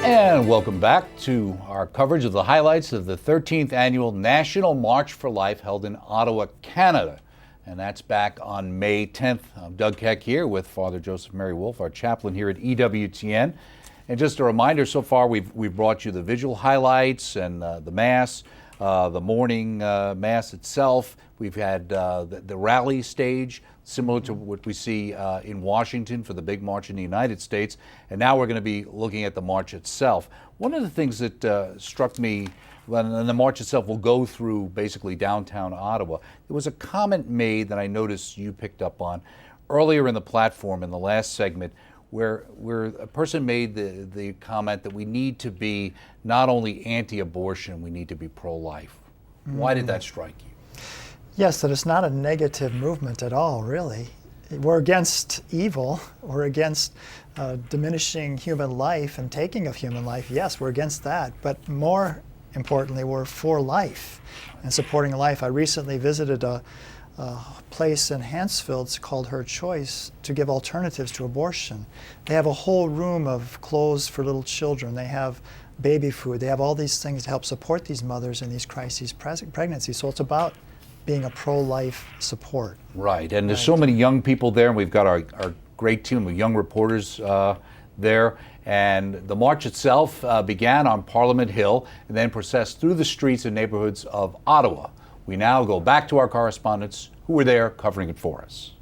And welcome back to our coverage of the highlights of the 13th Annual National March for Life held in Ottawa, Canada. And that's back on May 10th. I'm Doug Keck here with Father Joseph Mary Wolf, our chaplain here at EWTN. And just a reminder, so far we've brought you the vigil highlights and the Mass, the morning Mass itself. We've had the rally stage, similar to what we see in Washington for the big march in the United States. And now we're going to be looking at the march itself. One of the things that struck me, and the march itself will go through basically downtown Ottawa, there was a comment made that I noticed you picked up on earlier in the platform in the last segment where a person made the comment that we need to be not only anti-abortion, we need to be pro-life. Why did that strike you? Yes, that it's not a negative movement at all, really. We're against evil. We're against diminishing human life and taking of human life. Yes, we're against that. But more importantly, we're for life and supporting life. I recently visited a place in Hanceville, it's called Her Choice, to give alternatives to abortion. They have a whole room of clothes for little children. They have baby food. They have all these things to help support these mothers in these crises pregnancies. So it's about being a pro-life support. Right, and there's so many young people there, and we've got our great team of young reporters there. And the march itself began on Parliament Hill and then processed through the streets and neighborhoods of Ottawa. We now go back to our correspondents who were there covering it for us.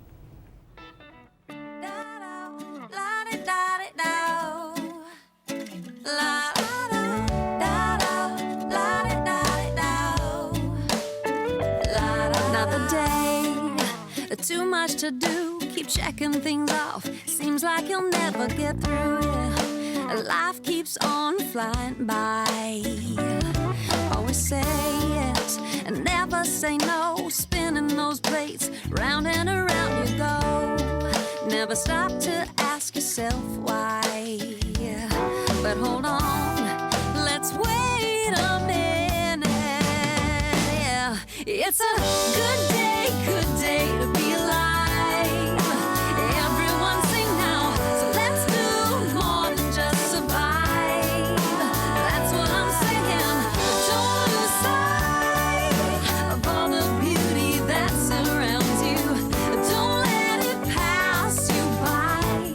Another day, too much to do, keep checking things off, seems like you'll never get through. Life keeps on flying by. Always say yes and never say no, spinning those plates round and around you go. Never stop to ask yourself why. But hold on, let's wait a minute. Yeah, it's a good day to be alive. Everyone sing now, so let's do more than just survive. That's what I'm saying. Don't lose sight of all the beauty that surrounds you. Don't let it pass you by.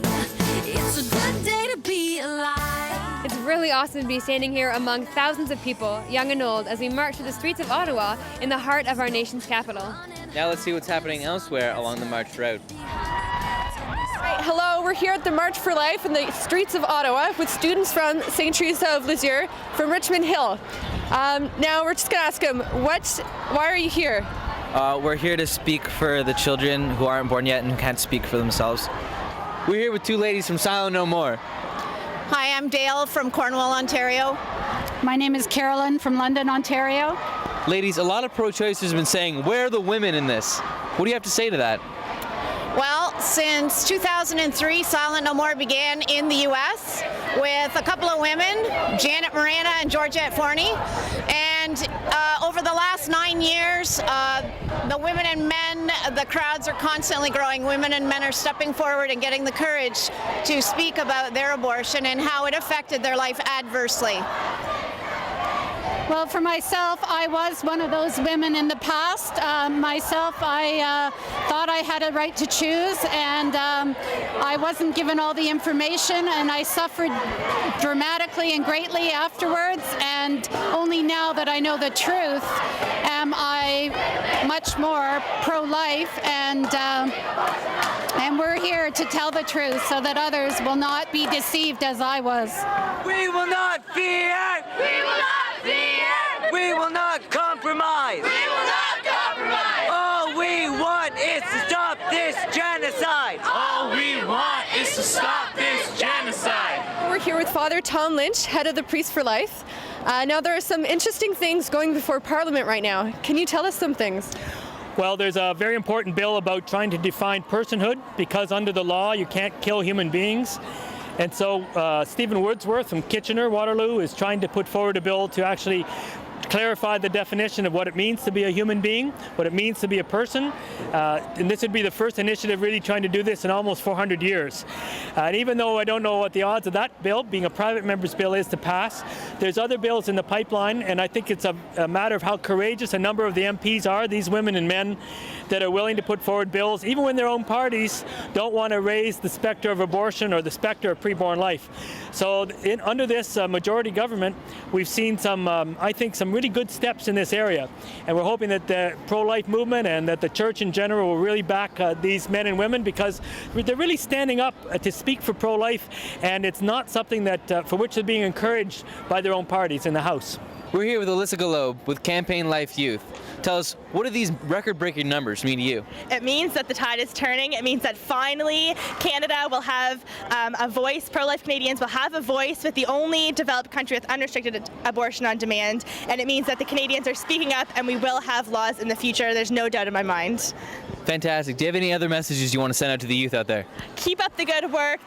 It's a good day to be alive. It's really awesome to be standing here among thousands of people, young and old, as we march through the streets of Ottawa in the heart of our nation's capital. Now let's see what's happening elsewhere along the march route. Right, hello, we're here at the March for Life in the streets of Ottawa with students from St. Teresa of Lisieux from Richmond Hill. Now we're just going to ask them, why are you here? We're here to speak for the children who aren't born yet and who can't speak for themselves. We're here with two ladies from Silent No More. Hi, I'm Dale from Cornwall, Ontario. My name is Carolyn from London, Ontario. Ladies, a lot of pro-choicers have been saying, where are the women in this? What do you have to say to that? Well, since 2003, Silent No More began in the U.S. with a couple of women, Janet Morana and Georgette Forney. And over the last 9 years, the women and men, the crowds are constantly growing. Women and men are stepping forward and getting the courage to speak about their abortion and how it affected their life adversely. Well, for myself, I was one of those women in the past. I thought I had a right to choose, and I wasn't given all the information, and I suffered dramatically and greatly afterwards. And only now that I know the truth am I much more pro-life, and we're here to tell the truth so that others will not be deceived as I was. We will not fear! We will not fear! We will not compromise! We will not compromise! All we want is to stop this genocide! All we want is to stop this genocide! We're here with Father Tom Lynch, head of the Priests for Life. Now there are some interesting things going before Parliament right now. Can you tell us some things? Well, there's a very important bill about trying to define personhood, because under the law you can't kill human beings. And so Stephen Wordsworth from Kitchener, Waterloo, is trying to put forward a bill to actually clarify the definition of what it means to be a human being, what it means to be a person. And this would be the first initiative really trying to do this in almost 400 years. And even though I don't know what the odds of that bill, being a private member's bill, is to pass, there's other bills in the pipeline, and I think it's a matter of how courageous a number of the MPs are, these women and men, that are willing to put forward bills, even when their own parties don't want to raise the specter of abortion or the specter of preborn life. So under this majority government, we've seen some, I think, some really good steps in this area. And we're hoping that the pro-life movement and that the church in general will really back these men and women, because they're really standing up to speak for pro-life, and it's not something that for which they're being encouraged by their own parties in the House. We're here with Alyssa Galobe with Campaign Life Youth. Tell us, what do these record-breaking numbers mean to you? It means that the tide is turning. It means that finally Canada will have a voice. Pro-life Canadians will have a voice with the only developed country with unrestricted abortion on demand. And it means that the Canadians are speaking up, and we will have laws in the future. There's no doubt in my mind. Fantastic. Do you have any other messages you want to send out to the youth out there? Keep up the good work.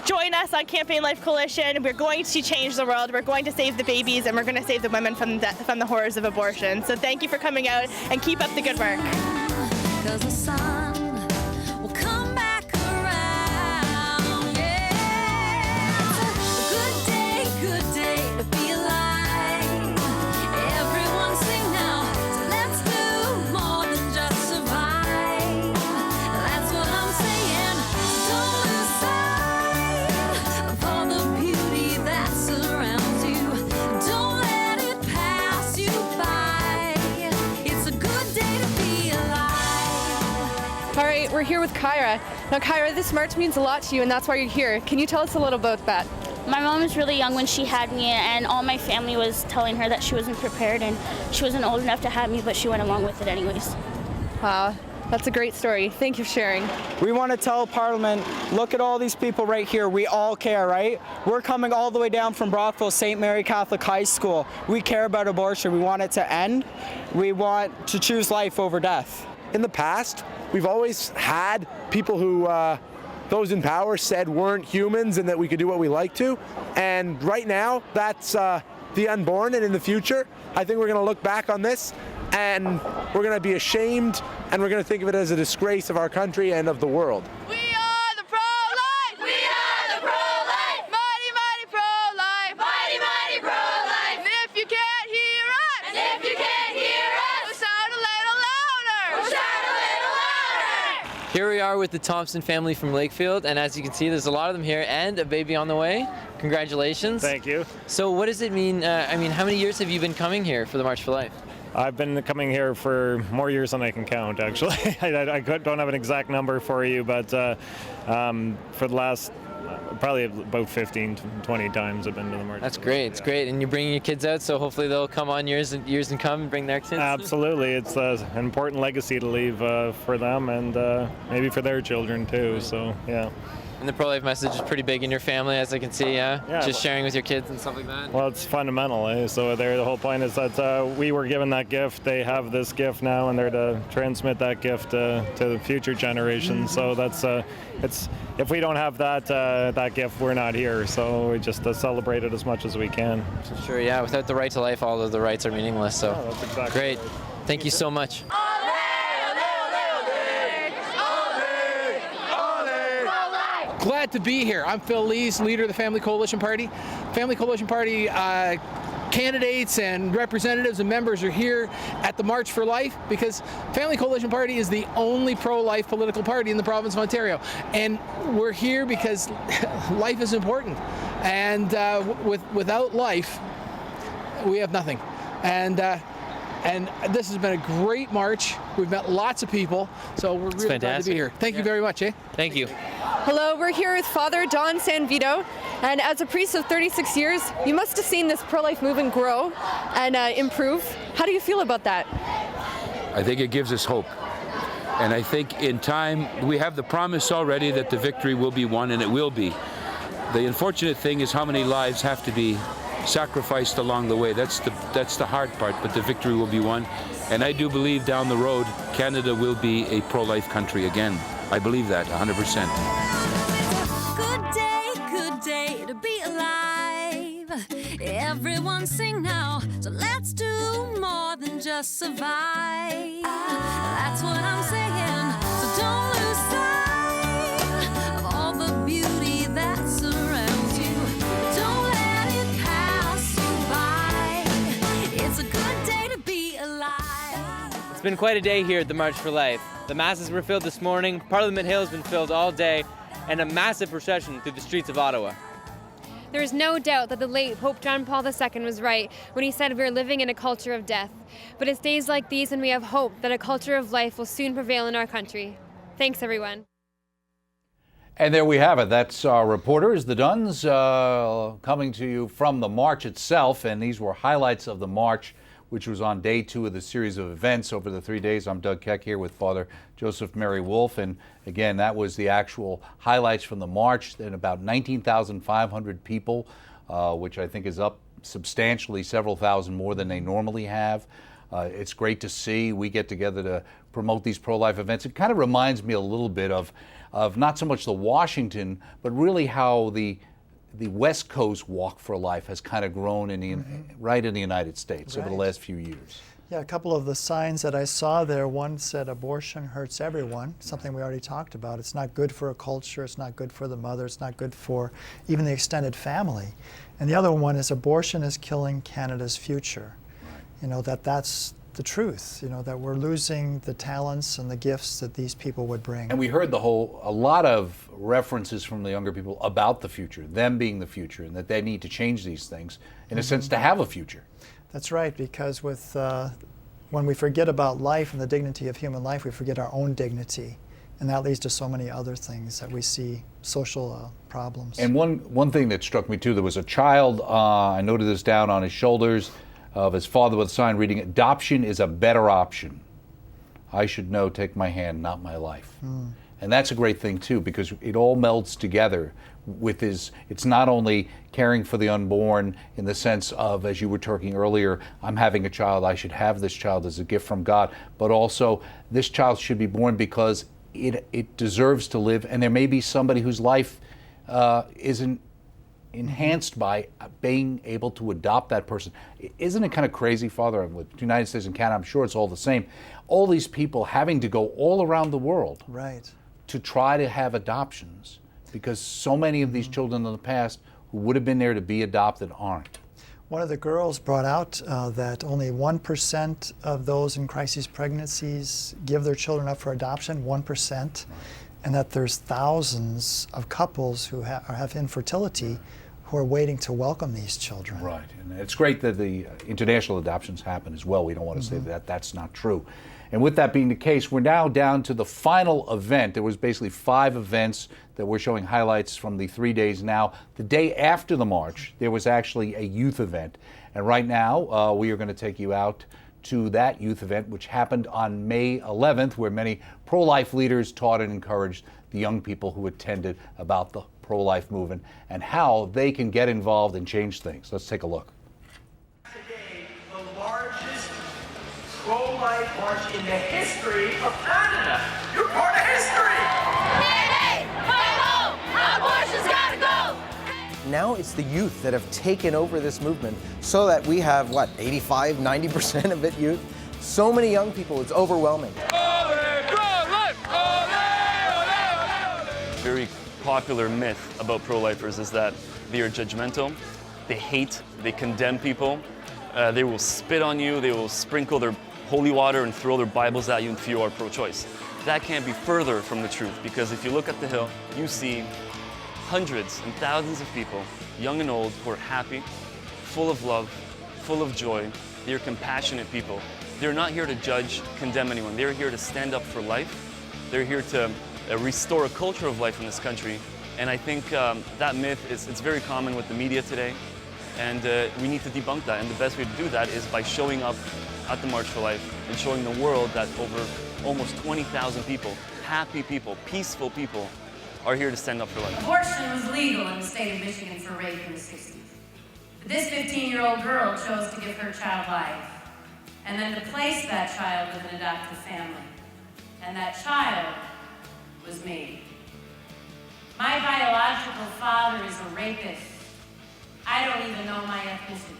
Join us on Campaign Life Coalition. We're going to change the world. We're going to save the babies, and we're going to save the women from the horrors of abortion. So thank you for coming out, and keep up the good work. 'Cause the sun will come back around, yeah. It's a good day to be alive. Everyone sing now, so let's do more than just survive. That's what I'm saying, don't lose sight of all the beauty that surrounds you. Don't let it pass you by. It's a good day to be alive. All right, we're here with Kyra. Now, Kyra, this march means a lot to you, and that's why you're here. Can you tell us a little about that? My mom was really young when she had me, and all my family was telling her that she wasn't prepared and she wasn't old enough to have me, but she went along with it anyways. Wow, that's a great story. Thank you for sharing. We want to tell Parliament, look at all these people right here. We all care, right? We're coming all the way down from Brockville, St. Mary Catholic High School. We care about abortion. We want it to end. We want to choose life over death. In the past, we've always had people who those in power said weren't humans and that we could do what we like to. And right now, that's the unborn. And in the future, I think we're going to look back on this and we're going to be ashamed, and we're going to think of it as a disgrace of our country and of the world. We are the pro-life! We are the pro-life! Mighty, mighty pro-life! Mighty, mighty pro-life! And if you can't hear us! And if you can't hear us! We'll shout a little louder! We'll shout a little louder! Here we are with the Thompson family from Lakefield, and as you can see, there's a lot of them here and a baby on the way. Congratulations. Thank you. So what does it mean, how many years have you been coming here for the March for Life? I've been coming here for more years than I can count, actually. I don't have an exact number for you, but for the last probably about 15, 20 times I've been to the March. That's great. It's great. And you're bringing your kids out, so hopefully they'll come on years and come and bring their kids. Absolutely. It's an important legacy to leave for them and maybe for their children too. So, yeah. And the pro-life message is pretty big in your family, as I can see, yeah? Just sharing with your kids and stuff like that? Well, it's fundamental. So the whole point is that we were given that gift. They have this gift now, and they're to transmit that gift to the future generations. So that's if we don't have that gift, we're not here. So we just celebrate it as much as we can. Sure, yeah. Without the right to life, all of the rights are meaningless. So that's exactly great. Right. Thank you so much. Glad to be here. I'm Phil Lees, leader of the Family Coalition Party. Family Coalition Party candidates and representatives and members are here at the March for Life because Family Coalition Party is the only pro-life political party in the province of Ontario. And we're here because life is important. And without life, we have nothing. And this has been a great march. We've met lots of people, so we're really glad to be here. Thank you very much. Thank you. Hello, we're here with Father Don Sanvito, and as a priest of 36 years, you must have seen this pro-life movement grow and improve. How do you feel about that? I think it gives us hope. And I think in time, we have the promise already that the victory will be won, and it will be. The unfortunate thing is how many lives have to be sacrificed along the way. That's the hard part, but the victory will be won. And I do believe down the road, Canada will be a pro-life country again. I believe that 100%. Good day to be alive. Everyone sing now, so let's do more than just survive. That's what I'm saying, so don't lose sight of all the beauty that surrounds you. Don't let it pass you by. It's a good day to be alive. It's been quite a day here at the March for Life. The masses were filled this morning, Parliament Hill has been filled all day, and a massive procession through the streets of Ottawa. There is no doubt that the late Pope John Paul II was right when he said we are living in a culture of death. But it's days like these when we have hope that a culture of life will soon prevail in our country. Thanks, everyone. And there we have it. That's our reporters, the Duns, coming to you from the march itself. And these were highlights of the march, which was on day 2 of the series of events over the 3 days. I'm Doug Keck here with Father Joseph Mary Wolf. And again, that was the actual highlights from the march. And about 19,500 people, which I think is up substantially, several thousand more than they normally have. It's great to see. We get together to promote these pro-life events. It kind of reminds me a little bit of not so much the Washington, but really how the West Coast Walk for Life has kind of grown right in the United States over the last few years. Yeah, a couple of the signs that I saw there, one said abortion hurts everyone, something we already talked about. It's not good for a culture, it's not good for the mother, it's not good for even the extended family. And the other one is abortion is killing Canada's future. You know, that's the truth, you know, that we're losing the talents and the gifts that these people would bring. And we heard a lot of references from the younger people about the future, them being the future, and that they need to change these things, in a sense, to have a future. That's right, because when we forget about life and the dignity of human life, we forget our own dignity. And that leads to so many other things that we see, social problems. And one thing that struck me too, there was a child, I noted this down on his shoulders, of his father with a sign reading, "Adoption is a better option. I should know, take my hand, not my life." And that's a great thing too, because it all melds together with it's not only caring for the unborn in the sense of, as you were talking earlier, I'm having a child, I should have this child as a gift from God, but also this child should be born because it deserves to live, and there may be somebody whose life isn't enhanced by being able to adopt that person. Isn't it kind of crazy, Father, with the United States and Canada, I'm sure it's all the same, all these people having to go all around the world to try to have adoptions, because so many of these children in the past who would have been there to be adopted aren't. One of the girls brought out that only 1% of those in crisis pregnancies give their children up for adoption, 1%, and that there's thousands of couples who have infertility who are waiting to welcome these children. Right, and it's great that the international adoptions happen as well. We don't want to say that that's not true. And with that being the case, we're now down to the final event. There was basically 5 events that we're showing highlights from the 3 days now. The day after the march, there was actually a youth event. And right now, we are going to take you out to that youth event, which happened on May 11th, where many pro-life leaders taught and encouraged the young people who attended about the pro-life movement and how they can get involved and change things. Let's take a look. Today, the largest pro-life march in the history of Canada. You're part of history! Hey, ho, abortion's gotta go! Now it's the youth that have taken over this movement, so that we have, 85-90% of it youth? So many young people, it's overwhelming. Very popular myth about pro-lifers is that they are judgmental, they hate, they condemn people, They will spit on you, they will sprinkle their holy water and throw their Bibles at you if you are pro-choice. That can't be further from the truth, because if you look at the Hill, you see hundreds and thousands of people, young and old, who are happy, full of love, full of joy. They're compassionate people. They're not here to judge, condemn anyone. They're here to stand up for life. They're here to restore a culture of life in this country. And I think that myth it's very common with the media today. And we need to debunk that. And the best way to do that is by showing up at the March for Life and showing the world that over almost 20,000 people, happy people, peaceful people, are here to stand up for life. Abortion was legal in the state of Michigan for rape in the 60s. But this 15-year-old girl chose to give her child life, and then to place that child with an adoptive family. And that child was me. My biological father is a rapist. I don't even know my ethnicity.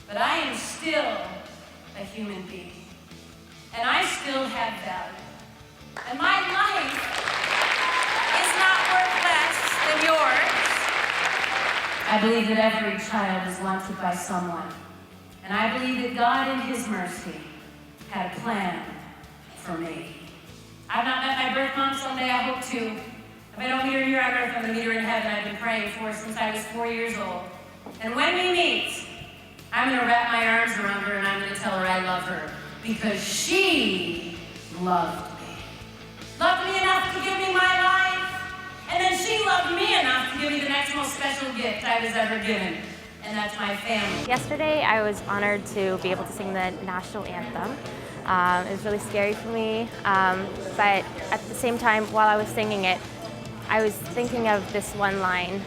But I am still a human being. And I still have value. And my life is not worth less than yours. I believe that every child is wanted by someone. And I believe that God in His mercy had a plan for me. I've not met my birth mom. Someday I hope to. If I don't meet her here on earth, I'm going to meet her in heaven. I've been praying for her since I was 4 years old. And when we meet, I'm going to wrap my arms around her and I'm going to tell her I love her. Because she loved me. Loved me enough to give me my life. And then she loved me enough to give me the next most special gift I was ever given. And that's my family. Yesterday, I was honored to be able to sing the national anthem. It was really scary for me, but at the same time, while I was singing it, I was thinking of this one line,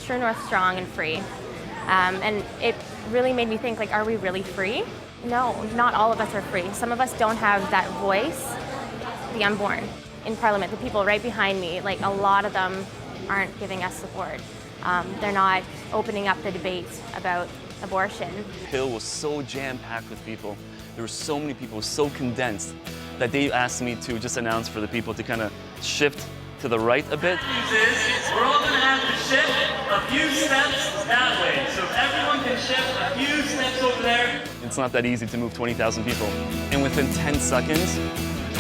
true north, strong and free. And it really made me think, like, are we really free? No, not all of us are free. Some of us don't have that voice, the unborn. In Parliament, the people right behind me, like, a lot of them aren't giving us support. They're not opening up the debate about abortion. Hill was so jam-packed with people. There were so many people, so condensed, that they asked me to just announce for the people to kind of shift to the right a bit. We're all going to have to shift a few steps that way. So if everyone can shift a few steps over there. It's not that easy to move 20,000 people. And within 10 seconds,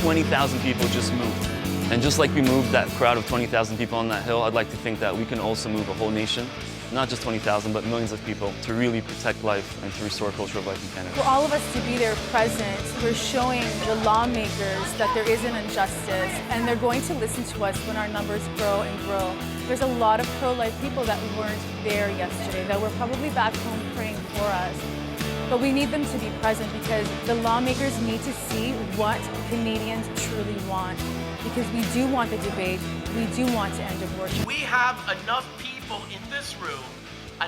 20,000 people just moved. And just like we moved that crowd of 20,000 people on that hill, I'd like to think that we can also move a whole nation, not just 20,000, but millions of people, to really protect life and to restore a culture of life in Canada. For all of us to be there present, we're showing the lawmakers that there is an injustice, and they're going to listen to us when our numbers grow and grow. There's a lot of pro-life people that weren't there yesterday, that were probably back home praying for us. But we need them to be present because the lawmakers need to see what Canadians truly want. Because we do want the debate, we do want to end abortion. We have enough people in this room,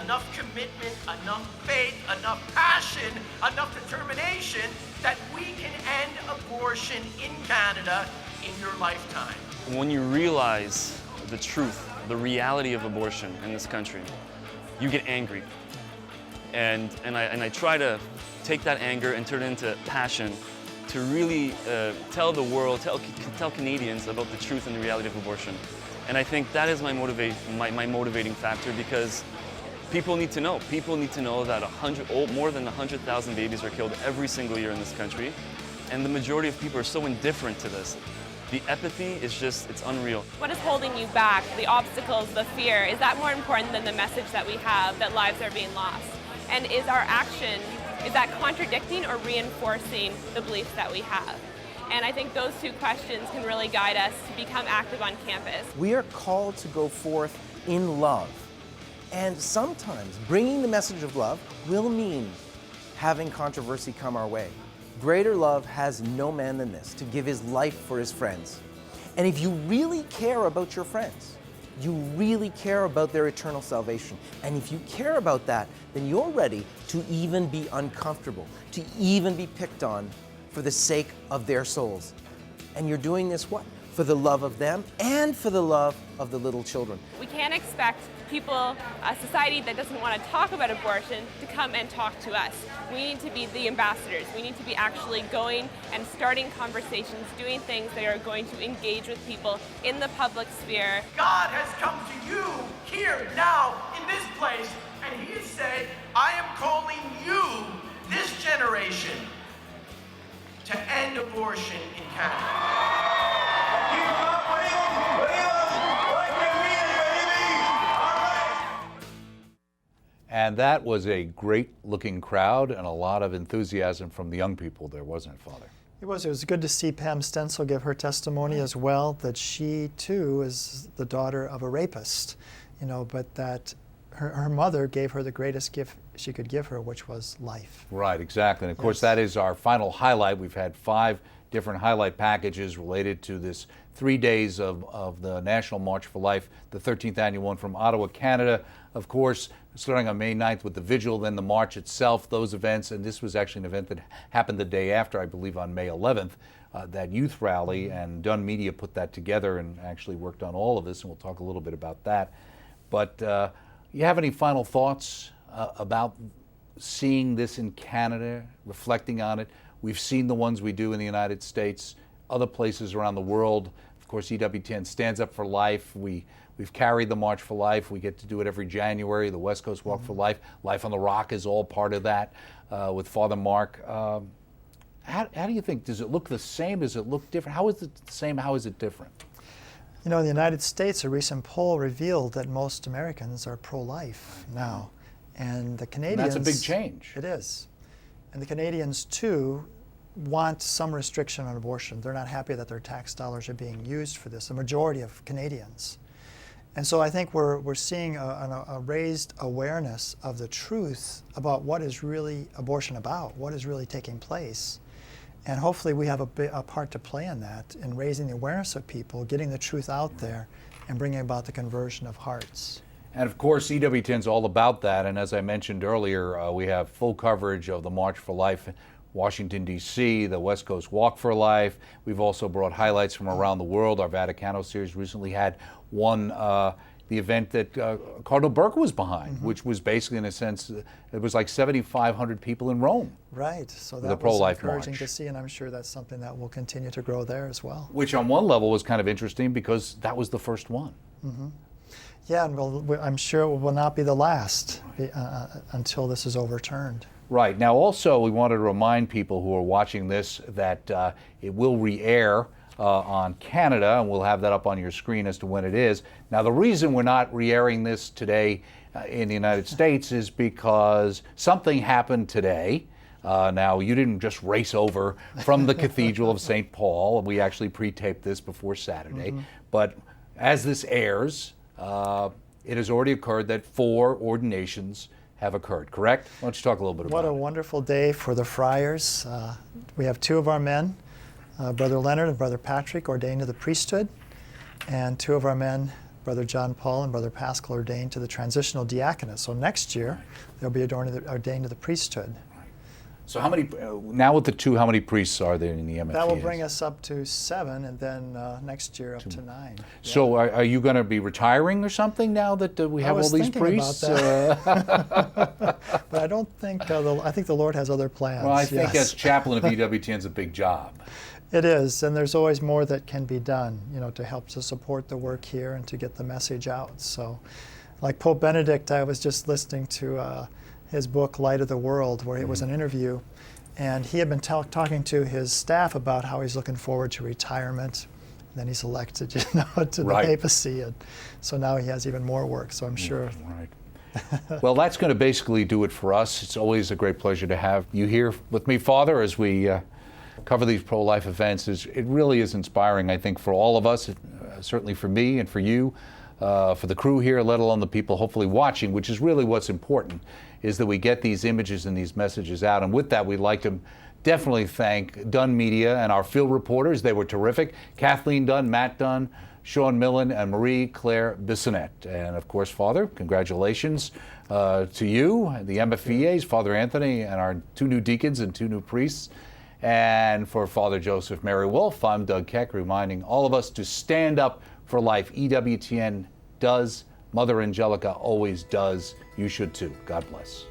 enough commitment, enough faith, enough passion, enough determination that we can end abortion in Canada in your lifetime. When you realize the truth, the reality of abortion in this country, you get angry. And I try to take that anger and turn it into passion to really tell the world, tell Canadians about the truth and the reality of abortion. And I think that is my motivating factor, because people need to know. People need to know that more than 100,000 babies are killed every single year in this country. And the majority of people are so indifferent to this. The apathy is just, it's unreal. What is holding you back? The obstacles, the fear, is that more important than the message that we have, that lives are being lost? And is our action, is that contradicting or reinforcing the beliefs that we have? And I think those two questions can really guide us to become active on campus. We are called to go forth in love. And sometimes bringing the message of love will mean having controversy come our way. Greater love has no man than this, to give his life for his friends. And if you really care about your friends, you really care about their eternal salvation. And if you care about that, then you're ready to even be uncomfortable, to even be picked on for the sake of their souls. And you're doing this what? For the love of them and for the love of the little children. We can't expect people, a society that doesn't want to talk about abortion, to come and talk to us. We need to be the ambassadors. We need to be actually going and starting conversations, doing things that are going to engage with people in the public sphere. God has come to you here now in this place, and he has said, I am calling you, this generation, to end abortion in Canada. And that was a great-looking crowd and a lot of enthusiasm from the young people there, wasn't it, Father? It was. It was good to see Pam Stencil give her testimony as well, that she too is the daughter of a rapist, but that her mother gave her the greatest gift she could give her, which was life. Right, exactly. And of course, that is our final highlight. We've had 5 different highlight packages related to this 3 days of the National March for Life, the 13th annual one from Ottawa, Canada. Of course, starting on May 9th with the vigil, then the march itself, those events, and this was actually an event that happened the day after, I believe on May 11th, that youth rally, and Dunn Media put that together and actually worked on all of this, and we'll talk a little bit about that. But you have any final thoughts about seeing this in Canada, reflecting on it? We've seen the ones we do in the United States, other places around the world. Of course, EWTN stands up for life. We've carried the March for Life. We get to do it every January, the West Coast Walk for Life. Life on the Rock is all part of that with Father Mark. How do you think? Does it look the same? Does it look different? How is it the same? How is it different? In the United States, a recent poll revealed that most Americans are pro-life now. And the Canadians... And that's a big change. It is. And the Canadians, too, want some restriction on abortion. They're not happy that their tax dollars are being used for this, the majority of Canadians. And so I think we're seeing a raised awareness of the truth about what is really abortion about, what is really taking place. And hopefully we have a part to play in that, in raising the awareness of people, getting the truth out there, and bringing about the conversion of hearts. And of course, EWTN's all about that. And as I mentioned earlier, we have full coverage of the March for Life, Washington, D.C., the West Coast Walk for Life. We've also brought highlights from around the world. Our Vaticano series recently had one, the event that Cardinal Burke was behind, which was basically, in a sense, it was like 7,500 people in Rome. Right, so that the was pro-life encouraging march. to see, and I'm sure that's something that will continue to grow there as well. Which on one level was kind of interesting because that was the first one. Yeah, and I'm sure it will not be the last until this is overturned. Right. Now, also, we wanted to remind people who are watching this that it will re-air on Canada, and we'll have that up on your screen as to when it is. Now, the reason we're not re-airing this today in the United States is because something happened today. Now, you didn't just race over from the Cathedral of St. Paul. We actually pre-taped this before Saturday. But as this airs, it has already occurred that 4 ordinations have occurred, correct? Why don't you talk a little bit about it? What a wonderful day for the friars. We have 2 of our men, Brother Leonard and Brother Patrick, ordained to the priesthood, and 2 of our men, Brother John Paul and Brother Pascal, ordained to the transitional diaconate. So next year, they'll be ordained to the priesthood. So how many, now with the 2, how many priests are there in the MFEs? That will bring us up to 7, and then next year up to 9. So are you going to be retiring or something now that we have all these priests? About that. But I don't think, I think the Lord has other plans. Well, I think as chaplain of EWTN is a big job. It is, and there's always more that can be done, to help to support the work here and to get the message out. So, like Pope Benedict, I was just listening to his book, Light of the World, where it was an interview, and he had been talking to his staff about how he's looking forward to retirement. Then he's elected, to the papacy, and so now he has even more work, so I'm sure. Right. Well, that's going to basically do it for us. It's always a great pleasure to have you here with me, Father, as we cover these pro-life events. It really is inspiring, I think, for all of us, certainly for me and for you, for the crew here, let alone the people hopefully watching, which is really what's important, is that we get these images and these messages out. And with that, we'd like to definitely thank Dunn Media and our field reporters. They were terrific. Kathleen Dunn, Matt Dunn, Sean Millen, and Marie-Claire Bissonnette. And of course, Father, congratulations to you, the MFEAs, Father Anthony, and our 2 new deacons and 2 new priests. And for Father Joseph Mary Wolf, I'm Doug Keck, reminding all of us to stand up for life. EWTN does Mother Angelica always does. You should too. God bless.